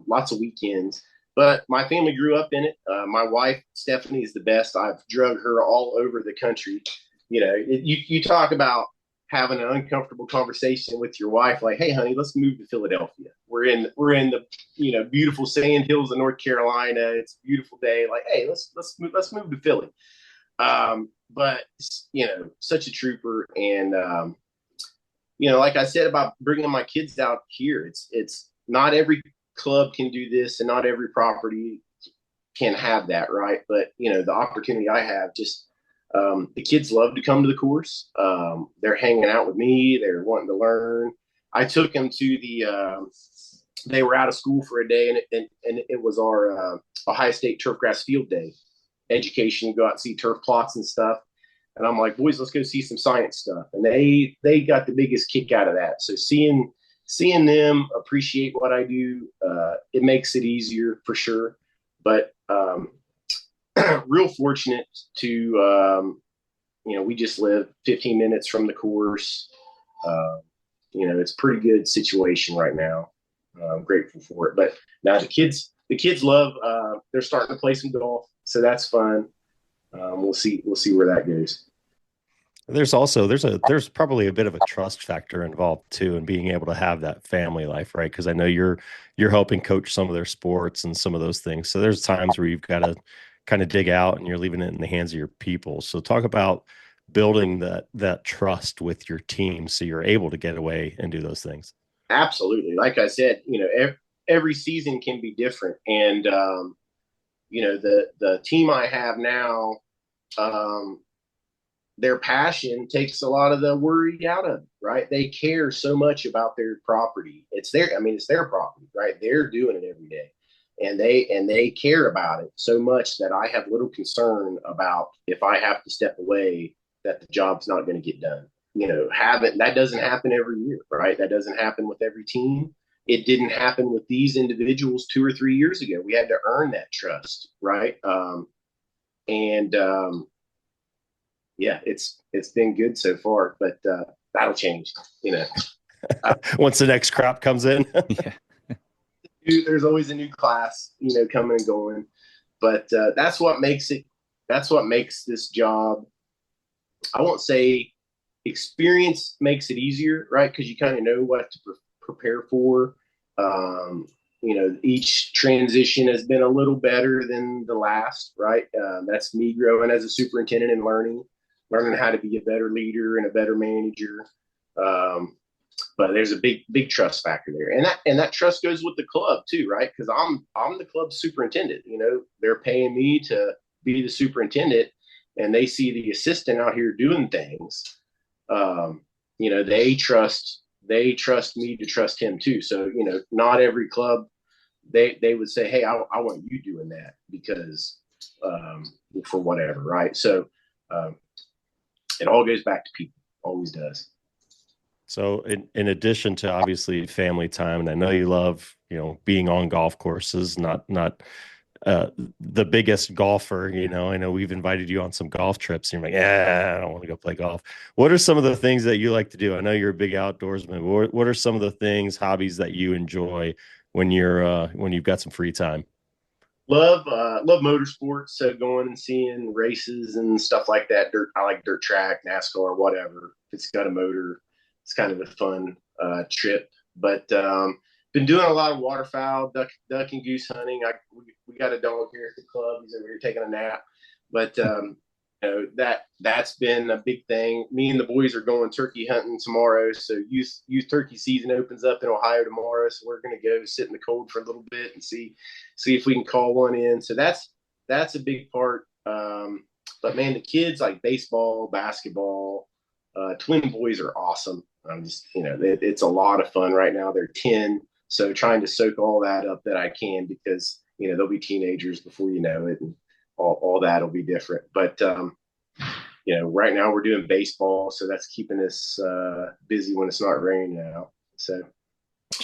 lots of weekends. But my family grew up in it. My wife, Stephanie, is the best. I've drug her all over the country. You talk about having an uncomfortable conversation with your wife, like, hey, honey, let's move to Philadelphia. We're in the beautiful sand hills of North Carolina. It's a beautiful day. Like, hey, let's move to Philly. But such a trooper. And like I said about bringing my kids out here, it's not every club can do this, and not every property can have that, right? But the opportunity I have, just the kids love to come to the course. They're hanging out with me. They're wanting to learn. I took them to they were out of school for a day, and it was our Ohio State turfgrass field day. Education, go out and see turf plots and stuff. And I'm like, boys, let's go see some science stuff. And they got the biggest kick out of that. So seeing them appreciate what I do, it makes it easier for sure. But real fortunate to, we just live 15 minutes from the course. It's a pretty good situation right now. I'm grateful for it. But now the kids love, they're starting to play some golf. So that's fun. We'll see where that goes. There's probably a bit of a trust factor involved too, in being able to have that family life, right? Because I know you're helping coach some of their sports and some of those things. So there's times where you've got to kind of dig out, and you're leaving it in the hands of your people. So talk about building that trust with your team, so you're able to get away and do those things. Absolutely. Like I said, every season can be different, and the team I have now. their passion takes a lot of the worry out of it, right? They care so much about their property. It's their property, right? They're doing it every day. And they care about it so much that I have little concern about if I have to step away, that the job's not going to get done. That doesn't happen every year, right? That doesn't happen with every team. It didn't happen with these individuals 2 or 3 years ago. We had to earn that trust, right? Yeah, it's been good so far, but that'll change, Once the next crop comes in. Yeah. There's always a new class, coming and going, but that's what makes this job. I won't say experience makes it easier, right? Because you kind of know what to prepare for. Each transition has been a little better than the last, right? That's me growing as a superintendent and learning how to be a better leader and a better manager. But there's a big trust factor there, and that trust goes with the club too, right? Because I'm the club superintendent. They're paying me to be the superintendent, and they see the assistant out here doing things. They trust me to trust him too. So not every club they would say, hey, I want you doing that because for whatever, right? So it all goes back to people, always does. So in addition to obviously family time, and I know you love, being on golf courses, not the biggest golfer, I know we've invited you on some golf trips and you're like, I don't want to go play golf. What are some of the things that you like to do? I know you're a big outdoorsman. What are some of the hobbies that you enjoy when you've got some free time? Love motorsports. So going and seeing races and stuff like that. I like dirt track, NASCAR, whatever. If it's got a motor, it's kind of a fun trip. But been doing a lot of waterfowl, duck and goose hunting. We got a dog here at the club. He's over here taking a nap. But that's been a big thing. Me and the boys are going turkey hunting tomorrow. So youth turkey season opens up in Ohio tomorrow. So we're going to go sit in the cold for a little bit and see if we can call one in. So that's a big part. But man, the kids like baseball, basketball. Twin boys are awesome. I'm just, it's a lot of fun right now. They're 10. So trying to soak all that up that I can, because, they'll be teenagers before you know it, and all that'll be different. But, right now we're doing baseball. So that's keeping us busy when it's not raining now. So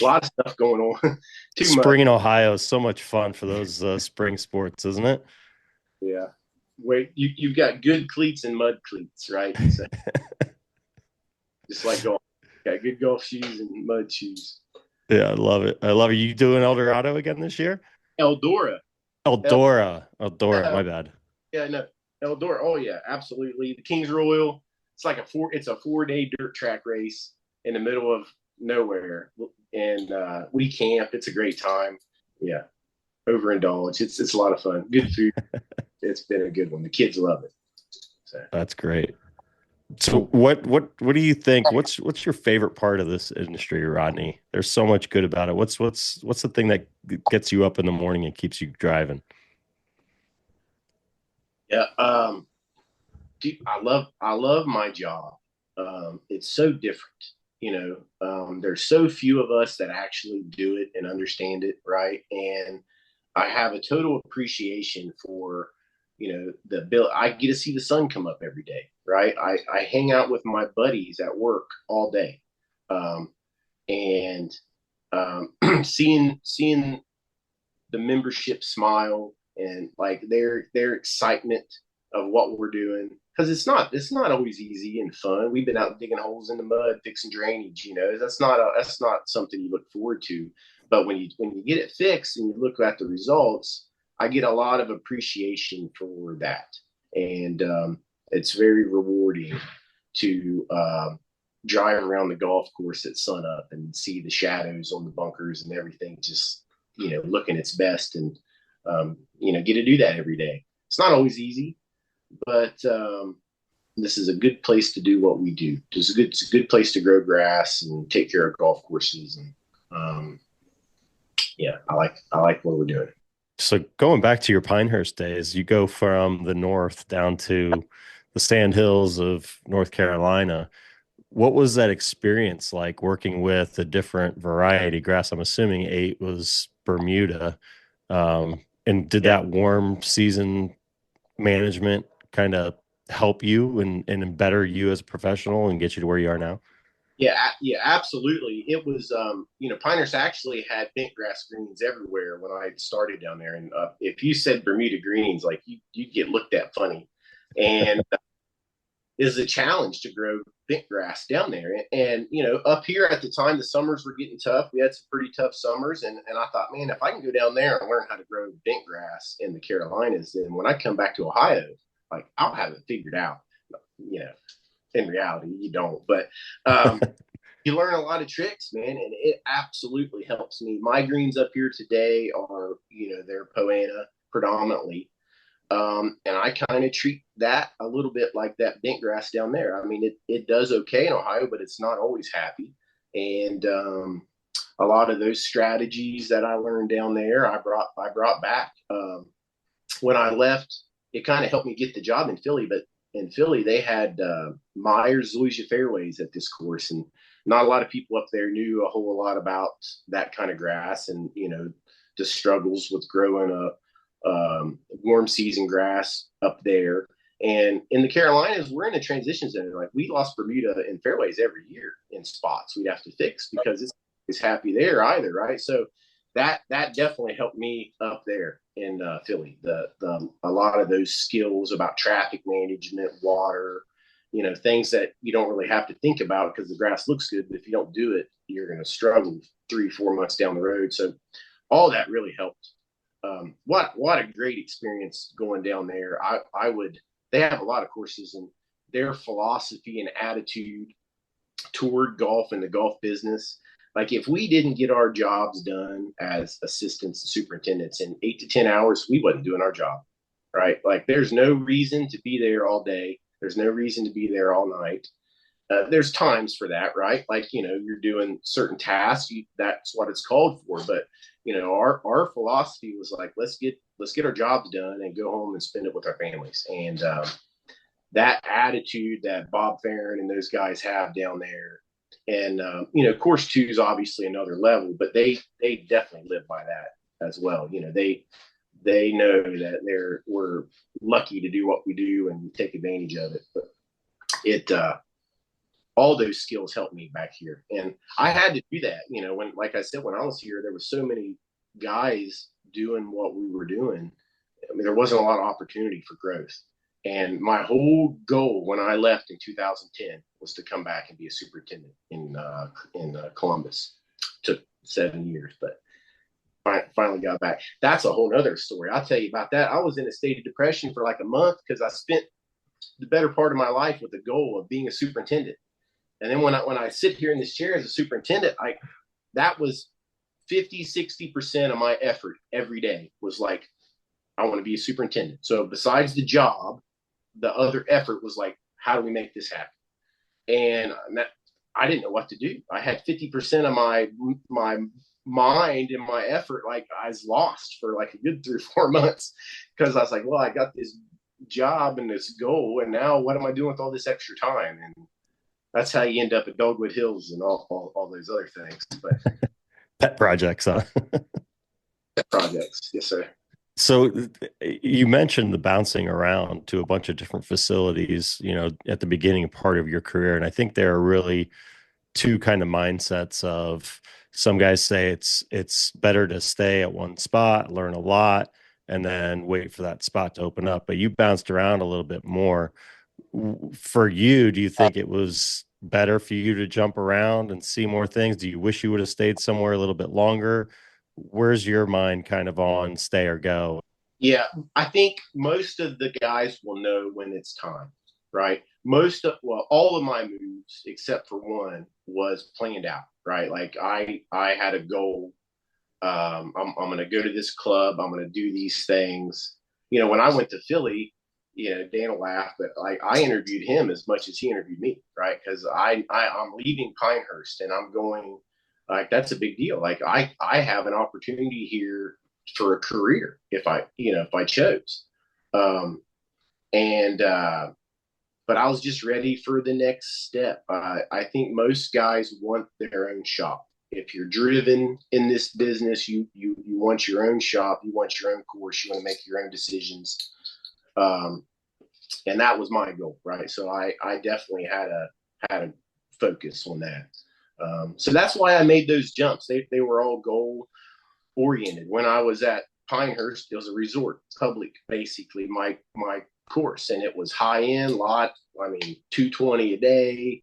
a lot of stuff going on. Spring in Ohio is so much fun for those spring sports, isn't it? Yeah. Wait, you've got good cleats and mud cleats, right? So, just like golf. Got good golf shoes and mud shoes. Yeah, I love it. You doing El Dorado again this year? Eldora. My bad. Yeah, no. Eldora. Oh yeah, absolutely. The Kings Royal. It's like it's a 4-day dirt track race in the middle of nowhere. And we camp. It's a great time. Yeah. Overindulge. It's a lot of fun. Good food. It's been a good one. The kids love it. So. That's great. So what do you think? What's your favorite part of this industry, Rodney? There's so much good about it. What's the thing that gets you up in the morning and keeps you driving? Yeah, dude, I love my job. It's so different. There's so few of us that actually do it and understand it, right? And I have a total appreciation for the bill. I get to see the sun come up every day, right? I hang out with my buddies at work all day. And seeing the membership smile and like their excitement of what we're doing, because it's not always easy and fun. We've been out digging holes in the mud, fixing drainage. That's not something you look forward to. But when you get it fixed and you look at the results, I get a lot of appreciation for that. And it's very rewarding to drive around the golf course at sunup and see the shadows on the bunkers and everything just, looking its best, and, get to do that every day. It's not always easy, but this is a good place to do what we do. It's a good place to grow grass and take care of golf courses. And I like what we're doing. So going back to your Pinehurst days, you go from the north down to the sand hills of North Carolina. What was that experience like working with a different variety grass? I'm assuming 8 was Bermuda. And did that warm season management kind of help you and better you as a professional and get you to where you are now? Yeah, absolutely. It was, Pinehurst actually had bent grass greens everywhere when I started down there. And if you said Bermuda greens, like you'd get looked at funny. And is a challenge to grow bent grass down there. And, up here at the time, the summers were getting tough. We had some pretty tough summers. And I thought, man, if I can go down there and learn how to grow bent grass in the Carolinas, then when I come back to Ohio, like I'll have it figured out. In reality, you don't. But you learn a lot of tricks, man, and it absolutely helps me. My greens up here today are, they're Poana predominantly. And I kind of treat that a little bit like that bent grass down there. I mean, it does okay in Ohio, but it's not always happy. And a lot of those strategies that I learned down there, I brought back. When I left, it kind of helped me get the job in Philly. But in Philly, they had Myers Louisa fairways at this course, and not a lot of people up there knew a whole lot about that kind of grass, and the struggles with growing a warm season grass up there. And in the Carolinas, we're in a transition zone. Like we lost Bermuda in fairways every year in spots we'd have to fix because it's happy there either, right? So that definitely helped me up there in Philly. A lot of those skills about traffic management, water, things that you don't really have to think about because the grass looks good, but if you don't do it, you're going to struggle 3-4 months down the road. So all that really helped. What a great experience going down there. They have a lot of courses, and their philosophy and attitude toward golf and the golf business. Like if we didn't get our jobs done as assistants and superintendents in 8 to 10 hours, we wasn't doing our job, right? Like there's no reason to be there all day. There's no reason to be there all night. There's times for that, right? Like, you're doing certain tasks. That's what it's called for. But, our philosophy was like, let's get our jobs done and go home and spend it with our families. And that attitude that Bob Farron and those guys have down there. And, course 2 is obviously another level, but they definitely live by that as well. They know that we're lucky to do what we do and take advantage of it. But all those skills helped me back here. And I had to do that. When, like I said, when I was here, there were so many guys doing what we were doing. I mean, there wasn't a lot of opportunity for growth. And my whole goal when I left in 2010 was to come back and be a superintendent in Columbus. Took 7 years, but finally got back. That's a whole other story. I'll tell you about that. I was in a state of depression for like a month because I spent the better part of my life with the goal of being a superintendent. And then when I sit here in this chair as a superintendent, that was 50-60% of my effort every day was like, I want to be a superintendent. So besides the job, the other effort was like, how do we make this happen? And I didn't know what to do. I had 50% of my mind and my effort, like I was lost for like a good 3 or 4 months because I was like, well, I got this job and this goal, and now what am I doing with all this extra time? And that's how you end up at Dogwood Hills and all those other things. But pet projects, huh? Pet projects, yes, sir. So you mentioned the bouncing around to a bunch of different facilities, at the beginning part of your career. And I think there are really 2 kind of mindsets of some guys say it's better to stay at one spot, learn a lot, and then wait for that spot to open up. But you bounced around a little bit more. For you, do you think it was better for you to jump around and see more things? Do you wish you would have stayed somewhere a little bit longer? Where's your mind kind of on stay or go? Yeah, I think most of the guys will know when it's time, right? All of my moves, except for one, was planned out, right? Like I had a goal. I'm going to go to this club. I'm going to do these things. When I went to Philly, Dan will laugh, but like I interviewed him as much as he interviewed me, right? Because I'm leaving Pinehurst and I'm going. Like that's a big deal. Like I have an opportunity here for a career if I chose. And but I was just ready for the next step. I think most guys want their own shop. If you're driven in this business, you want your own shop, you want your own course, you want to make your own decisions. And that was my goal, right? So I definitely had a focus on that. So that's why I made those jumps. They were all goal oriented. When I was at Pinehurst, it was a resort, public, basically my course, and it was high end lot. I mean, 220 a day,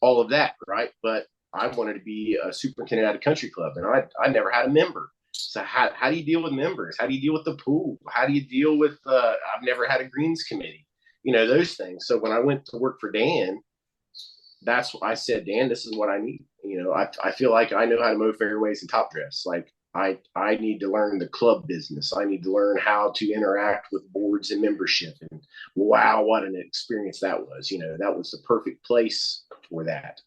all of that, right? But I wanted to be a superintendent at a country club, and I never had a member. So how do you deal with members? How do you deal with the pool? How do you deal with? I've never had a greens committee, those things. So when I went to work for Dan, that's what I said, Dan, this is what I need. I feel like I know how to mow fairways and top dress. Like I need to learn the club business. I need to learn how to interact with boards and membership. And wow, what an experience that was. That was the perfect place for that.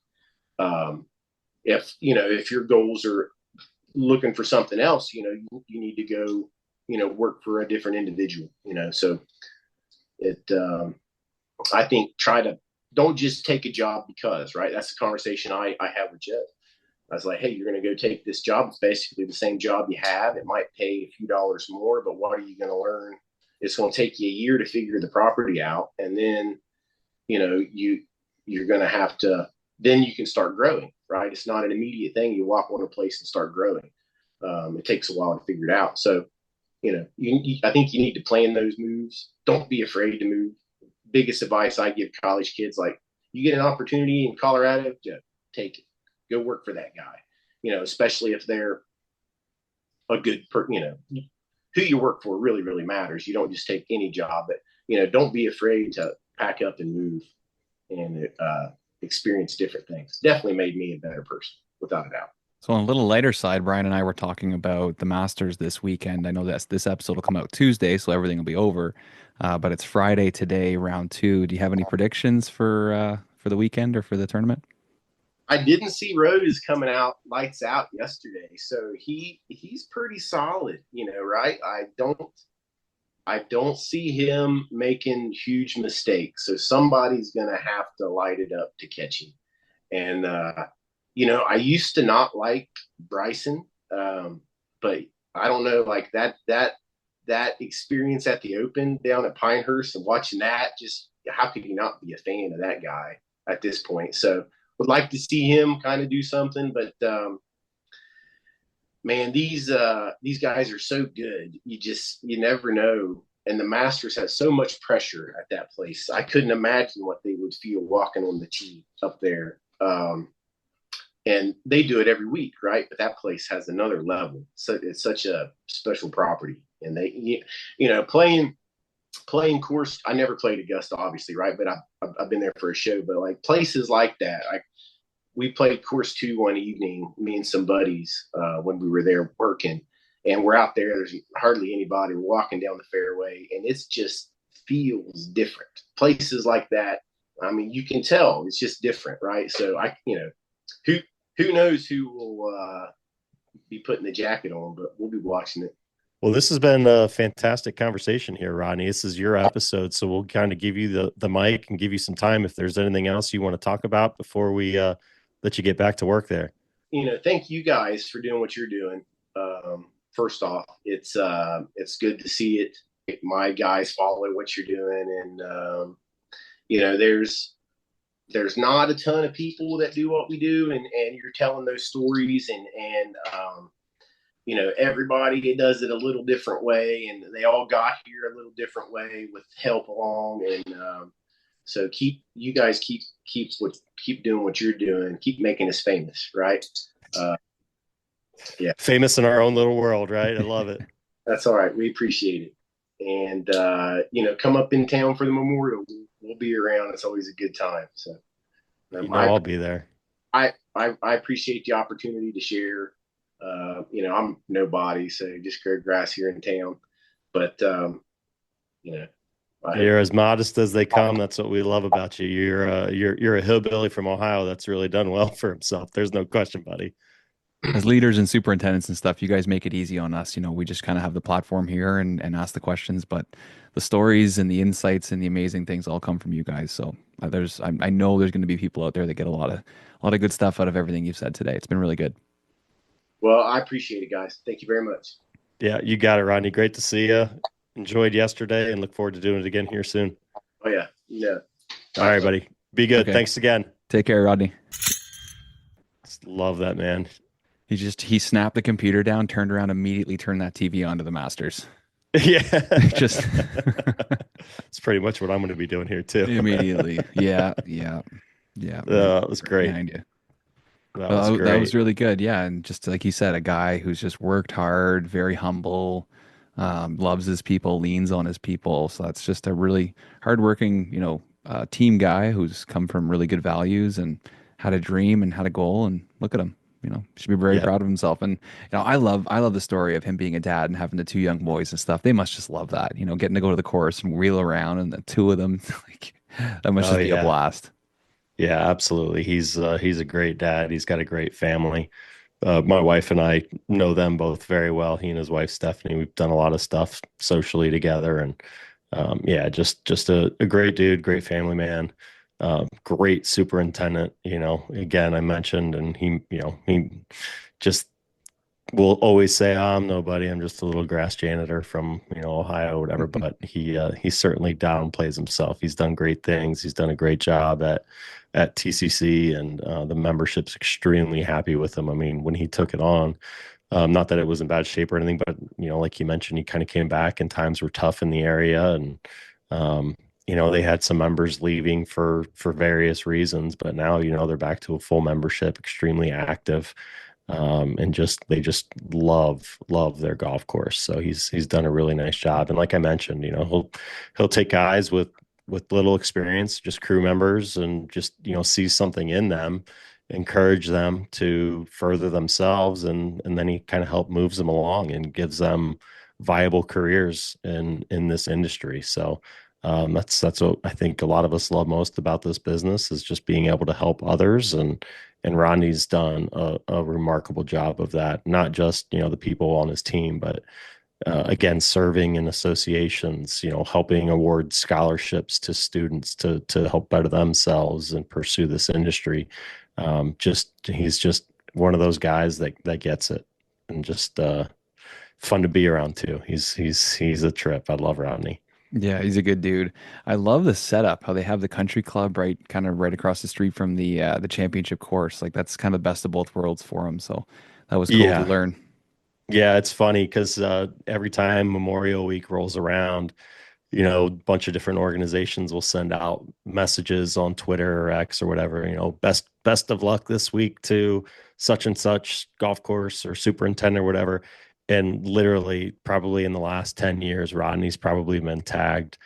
If your goals are looking for something else, you need to go, work for a different individual, so I think don't just take a job because, right. That's the conversation I have with Jeff. I was like, hey, you're going to go take this job. It's basically the same job you have. It might pay a few dollars more, but what are you going to learn? It's going to take you a year to figure the property out. And then, you're going to have to, then you can start growing, right? It's not an immediate thing. You walk on a place and start growing. It takes a while to figure it out. So, I think you need to plan those moves. Don't be afraid to move. Biggest advice I give college kids, like, you get an opportunity in Colorado, take it. Go work for that guy, especially if they're a good who you work for really, really matters. You don't just take any job, but, don't be afraid to pack up and move and experience different things. Definitely made me a better person, without a doubt. So on a little lighter side, Brian and I were talking about the Masters this weekend. I know that this episode will come out Tuesday, so everything will be over. But it's Friday today, round 2. Do you have any predictions for the weekend or for the tournament? I didn't see Rose coming out lights out yesterday, so he's pretty solid, right? I don't see him making huge mistakes. So somebody's going to have to light it up to catch him. And I used to not like Bryson, but I don't know, like that experience at the Open down at Pinehurst and watching that, just how could you not be a fan of that guy at this point? So would like to see him kind of do something, but man, these guys are so good. You never know. And the Masters has so much pressure at that place. I couldn't imagine what they would feel walking on the tee up there. And they do it every week, right? But that place has another level. So it's such a special property. And they, playing course, I never played Augusta, obviously, right? But I've been there for a show. But like places like that, we played course 2 one evening, me and some buddies, when we were there working, and we're out there. There's hardly anybody. We're walking down the fairway, and it's just feels different. Places like that, I mean, you can tell it's just different, right? So who knows who will be putting the jacket on, but we'll be watching it. Well, this has been a fantastic conversation here, Rodney. This is your episode, so we'll kind of give you the mic and give you some time if there's anything else you want to talk about before we let you get back to work there. Thank you guys for doing what you're doing. First off, it's good to see it. My guys follow what you're doing, and there's not a ton of people that do what we do, and you're telling those stories, and everybody does it a little different way, and they all got here a little different way with help along. And so you guys keep doing what you're doing. Keep making us famous, right? Yeah. Famous in our own little world, right? I love it. That's all right. We appreciate it. And, come up in town for the Memorial. We'll be around. It's always a good time. So I'll be there. I appreciate the opportunity to share. I'm nobody, so just grow grass here in town. But, you're as modest as they come. That's what we love about you. You're a hillbilly from Ohio that's really done well for himself. There's no question, buddy. as leaders and superintendents and stuff, you guys make it easy on us. We just kind of have the platform here and ask the questions, but the stories and the insights and the amazing things all come from you guys. So I know there's going to be people out there that get a lot of good stuff out of everything you've said today. It's been really good. Well, I appreciate it, guys. Thank you very much. Yeah, you got it, Rodney. Great to see you. Enjoyed yesterday and look forward to doing it again here soon. Oh yeah. Yeah. All right, buddy. Be good. Okay. Thanks again. Take care, Rodney. Love that, man. He snapped the computer down, turned around, immediately turned that TV on to the Masters. Yeah. Just it's pretty much what I'm going to be doing here too. Immediately. Yeah. It was great. Behind you. That was really good. Yeah. And just like you said, a guy who's just worked hard, very humble, loves his people, leans on his people. So that's just a really hardworking, team guy who's come from really good values and had a dream and had a goal. And look at him. Should be very proud of himself. And I love the story of him being a dad and having the two young boys and stuff. They must just love that. Getting to go to the course and wheel around, and the two of them, like, that must just be a blast. Yeah, absolutely. He's a great dad. He's got a great family. My wife and I know them both very well. He and his wife Stephanie. We've done a lot of stuff socially together, and just a great dude, great family man. Great superintendent, again, I mentioned, and he just will always say, I'm nobody. I'm just a little grass janitor from, Ohio or whatever. But he certainly downplays himself. He's done great things. He's done a great job at TCC, and the membership's extremely happy with him. I mean, when he took it on, not that it was in bad shape or anything, but, like you mentioned, he kind of came back and times were tough in the area, and, they had some members leaving for various reasons, but now, they're back to a full membership, extremely active, and they just love their golf course. So he's done a really nice job. And like I mentioned, he'll take guys with little experience, just crew members, and just, see something in them, encourage them to further themselves. And then he kind of moves them along and gives them viable careers in this industry. So, that's what I think a lot of us love most about this business, is just being able to help others. And Rodney's done a remarkable job of that, not just, the people on his team, but, again, serving in associations, helping award scholarships to students to help better themselves and pursue this industry. He's just one of those guys that gets it, and just, fun to be around too. He's a trip. I love Rodney. Yeah, he's a good dude. I love the setup, how they have the country club right across the street from the championship course. Like, that's kind of the best of both worlds for him. So that was cool to learn. Yeah, it's funny because every time Memorial Week rolls around, a bunch of different organizations will send out messages on Twitter or X or whatever, best of luck this week to such and such golf course or superintendent or whatever. And literally, probably in the last 10 years, Rodney's probably been tagged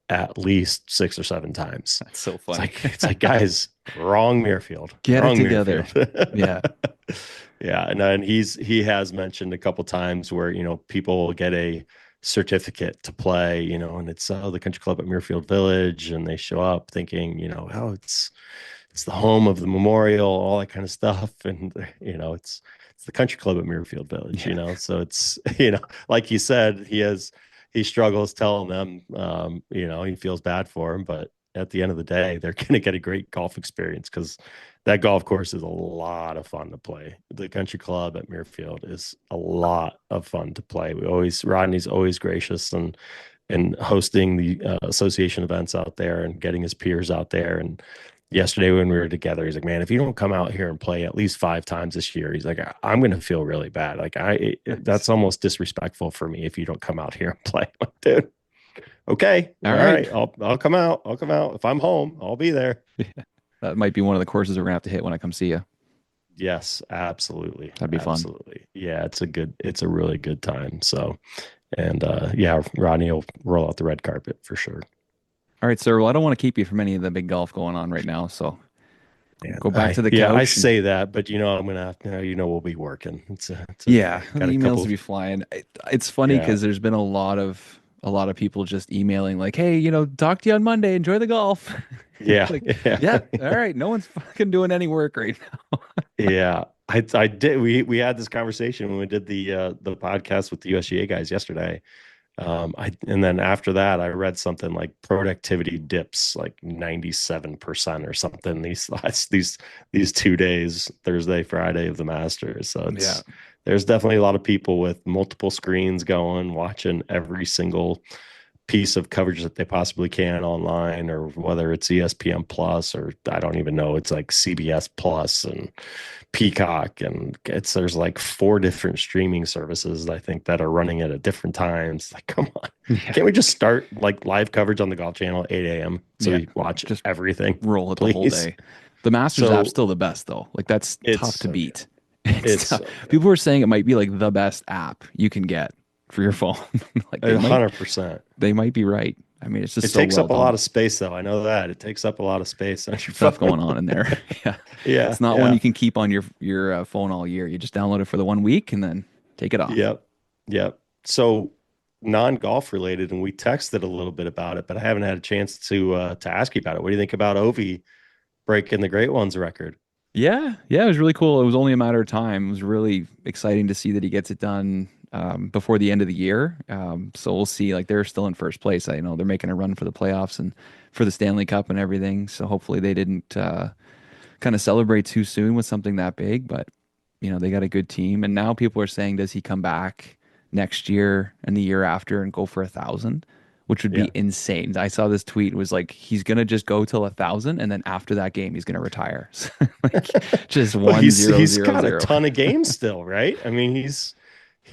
at least 6 or 7 times. That's so funny. It's like guys, wrong Muirfield. Get wrong it together. Yeah. Yeah. And he has mentioned a couple times where, people will get a certificate to play, and it's the country club at Muirfield Village, and they show up thinking, it's the home of the memorial, all that kind of stuff. And, it's the country club at Muirfield Village, so it's, like you said, he struggles telling them, he feels bad for him, but at the end of the day, they're going to get a great golf experience, because that golf course is a lot of fun to play. The country club at Muirfield is a lot of fun to play. Rodney's always gracious and hosting the association events out there and getting his peers out there. And yesterday when we were together, he's like, man, if you don't come out here and play at least 5 times this year, he's like, I'm going to feel really bad. Like, that's almost disrespectful for me if you don't come out here and play. Like, dude, okay. All right. I'll come out. If I'm home, I'll be there. Yeah. That might be one of the courses we're gonna have to hit when I come see you. Yes, absolutely. That'd be fun. Absolutely. Yeah. It's a really good time. So, and Rodney will roll out the red carpet for sure. All right, sir. Well, I don't want to keep you from any of the big golf going on right now, so go back to the couch. Yeah, I say that, but I'm gonna have to, we'll be working. The emails will be flying. It's funny because there's been a lot of people just emailing like, hey, talk to you on Monday. Enjoy the golf. Yeah, yeah. All right, no one's fucking doing any work right now. Yeah. I did. We had this conversation when we did the podcast with the USGA guys yesterday. And then after that, I read something like productivity dips like 97% or something these 2 days, Thursday, Friday of the Masters. So there's definitely a lot of people with multiple screens going, watching every single piece of coverage that they possibly can online, or whether it's ESPN Plus, or I don't even know, it's like CBS Plus and Peacock, and there's like 4 different streaming services I think that are running it at different times. Like, come on, can't we just start like live coverage on the Golf Channel at 8 a.m. so we watch just everything? Roll it please. The whole day. The Masters app's still the best though. Like that's tough to beat. It's tough. People were saying it might be like the best app you can get for your phone. Like 100%. They might be right. I mean, it's just it takes up a lot of space, though. I know that it takes up a lot of space. Stuff going on in there. Yeah. It's not one you can keep on your phone all year. You just download it for the 1 week and then take it off. Yep. So non-golf related, and we texted a little bit about it, but I haven't had a chance to ask you about it. What do you think about Ovi breaking the Great Ones record? Yeah, it was really cool. It was only a matter of time. It was really exciting to see that he gets it done before the end of the year. So we'll see. Like, they're still in first place. I know they're making a run for the playoffs and for the Stanley Cup and everything. So hopefully they didn't kind of celebrate too soon with something that big. But they got a good team, and now people are saying, does he come back next year and the year after and go for 1,000? Which would be insane. I saw this tweet. It was like, he's gonna just go till 1,000, and then after that game, he's gonna retire. Like, just he's got a ton of games still, right? I mean, he's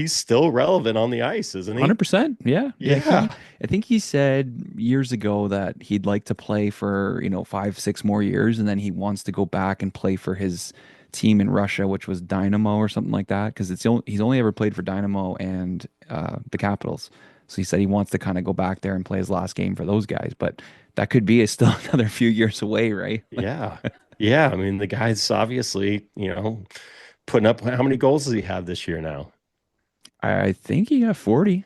still relevant on the ice, isn't he? 100%. Yeah. I think he said years ago that he'd like to play for 5-6 more years, and then he wants to go back and play for his team in Russia, which was Dynamo or something like that, because he's only ever played for Dynamo and the Capitals. So he said he wants to kind of go back there and play his last game for those guys, but that could be still another few years away, right? Yeah. I mean, the guy's obviously, putting up. How many goals does he have this year now? I think he got 40.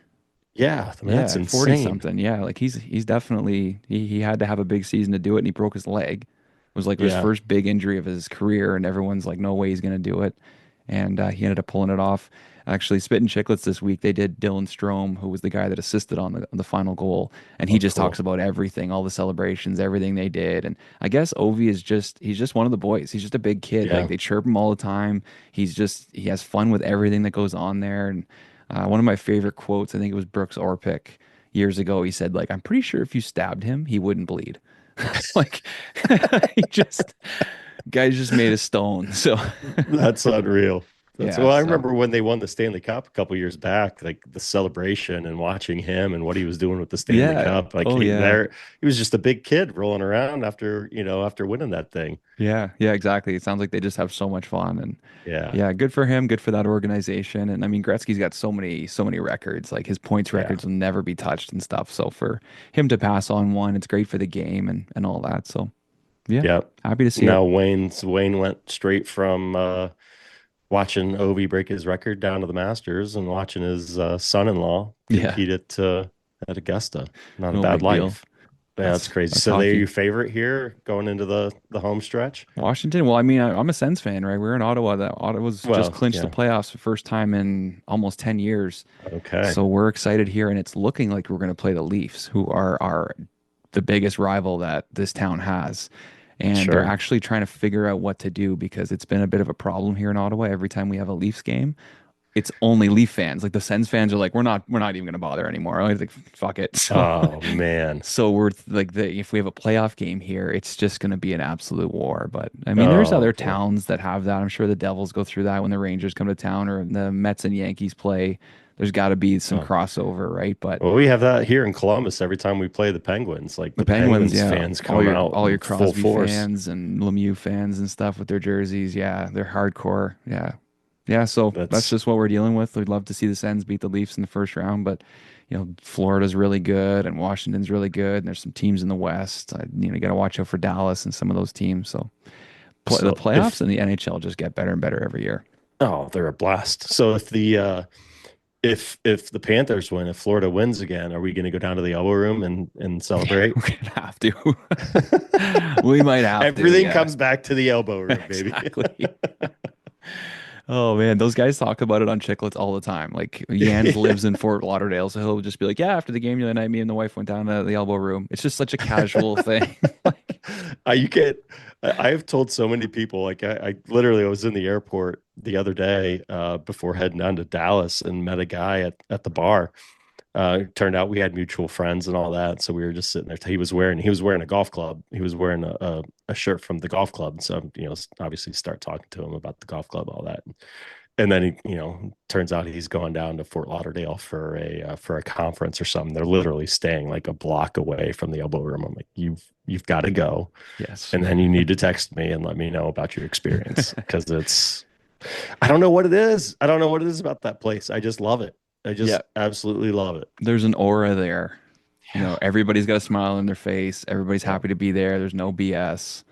Yeah, I mean, that's insane. 40 something. Yeah, like he's definitely he had to have a big season to do it, and he broke his leg. It was like his first big injury of his career, and everyone's like, no way he's going to do it. And he ended up pulling it off. Actually, Spittin' Chicklets this week, they did Dylan Strome, who was the guy that assisted on the final goal. And he just talks about everything, all the celebrations, everything they did. And I guess Ovi he's just one of the boys. He's just a big kid. Like, they chirp him all the time. He has fun with everything that goes on there. And one of my favorite quotes, I think it was Brooks Orpik years ago. He said, like, I'm pretty sure if you stabbed him, he wouldn't bleed. Like, guy's just made of stone. So that's unreal. I remember when they won the Stanley Cup a couple years back, like the celebration and watching him and what he was doing with the Stanley Cup. Like he was just a big kid rolling around after winning that thing. Yeah, exactly. It sounds like they just have so much fun, and good for him, good for that organization. And I mean, Gretzky's got so many records. Like, his points records will never be touched and stuff. So for him to pass on one, it's great for the game and all that. So happy to see now it. Wayne went straight from watching Ovi break his record down to the Masters and watching his son-in-law compete at Augusta. Not a bad life. Yeah, that's crazy. So they're your favorite here going into the home stretch? Washington. Well, I mean, I'm a Sens fan, right? We're in Ottawa. Ottawa's just clinched the playoffs for the first time in almost 10 years. Okay. So we're excited here, and it's looking like we're going to play the Leafs, who are the biggest rival that this town has. And they're actually trying to figure out what to do, because it's been a bit of a problem here in Ottawa. Every time we have a Leafs game, it's only Leaf fans. Like, the Sens fans are like, we're not even going to bother anymore. I was like, fuck it. So, oh man. So we're like, if we have a playoff game here, it's just going to be an absolute war. But I mean, there's other towns that have that. I'm sure the Devils go through that when the Rangers come to town, or the Mets and Yankees play. There's got to be some crossover, right? But we have that here in Columbus every time we play the Penguins. Like, the Penguins fans come out all your Crosby fans and Lemieux fans and stuff with their jerseys. Yeah, they're hardcore. Yeah. So that's just what we're dealing with. We'd love to see the Sens beat the Leafs in the first round, but Florida's really good and Washington's really good, and there's some teams in the West. You got to watch out for Dallas and some of those teams. So the playoffs and the NHL just get better and better every year. Oh, they're a blast. So if the Panthers win, if Florida wins again, are we going to go down to the elbow room and celebrate? We're going to have to. We might have Everything comes back to the elbow room, baby. Exactly. Oh man, those guys talk about it on Chicklets all the time. Like Jans lives in Fort Lauderdale, so he'll just be like, "Yeah, after the game the other night, me and the wife went down to the elbow room." It's just such a casual thing. Like, You can't. I've told so many people. Like I literally was in the airport the other day before heading down to Dallas and met a guy at the bar. Turned out we had mutual friends and all that, so we were just sitting there. He was wearing a golf club. He was wearing a shirt from the golf club. So obviously start talking to him about the golf club, all that, and then he turns out he's going down to Fort Lauderdale for a conference or something. They're literally staying like a block away from the elbow room. I'm like, you've got to go, yes, and then you need to text me and let me know about your experience because I don't know what it is. I don't know what it is about that place. I just love it. I just absolutely love it. there's an aura there. Everybody's got a smile on their face. Everybody's happy to be there. There's no BS.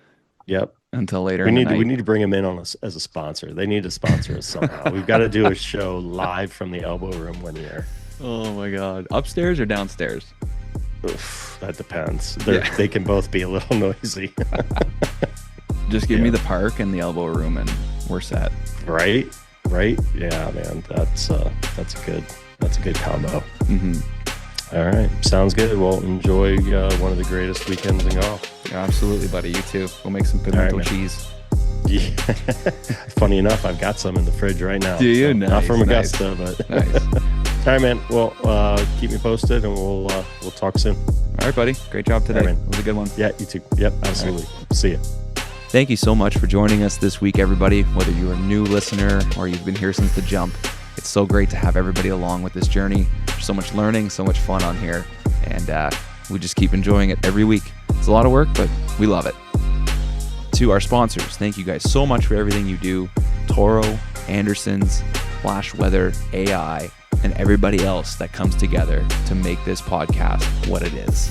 Yep. Until later We in the need night. we need to bring him in on us as a sponsor. They need to sponsor us somehow. We've got to do a show live from the elbow room one year. Oh my God. Upstairs or downstairs? Oof, that depends. They can both be a little noisy. Just give me the park and the elbow room and we're set. Right? Yeah, man. That's a good combo. Mm-hmm. All right. Sounds good. Well, enjoy one of the greatest weekends in golf. Absolutely, buddy. You too. We'll make some pimento cheese. Yeah. Funny enough, I've got some in the fridge right now. Do you? So, Nice, not from nice. Augusta, but Nice. All right, man. Well, keep me posted, and we'll talk soon. All right, buddy. Great job today. All right, man. It was a good one. Yeah, you too. Yep, absolutely. See ya. Thank you so much for joining us this week, everybody. Whether you're a new listener or you've been here since the jump, it's so great to have everybody along with this journey. There's so much learning, so much fun on here, and we just keep enjoying it every week. It's a lot of work, but we love it. To our sponsors, thank you guys so much for everything you do. Toro, Andersons, Flash Weather, AI, and everybody else that comes together to make this podcast what it is.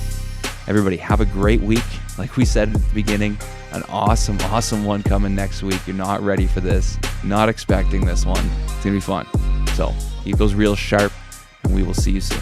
Everybody have a great week. Like we said at the beginning, an awesome one coming next week. You're not ready for this, not expecting this one. It's gonna be fun. So keep those reels sharp and we will see you soon.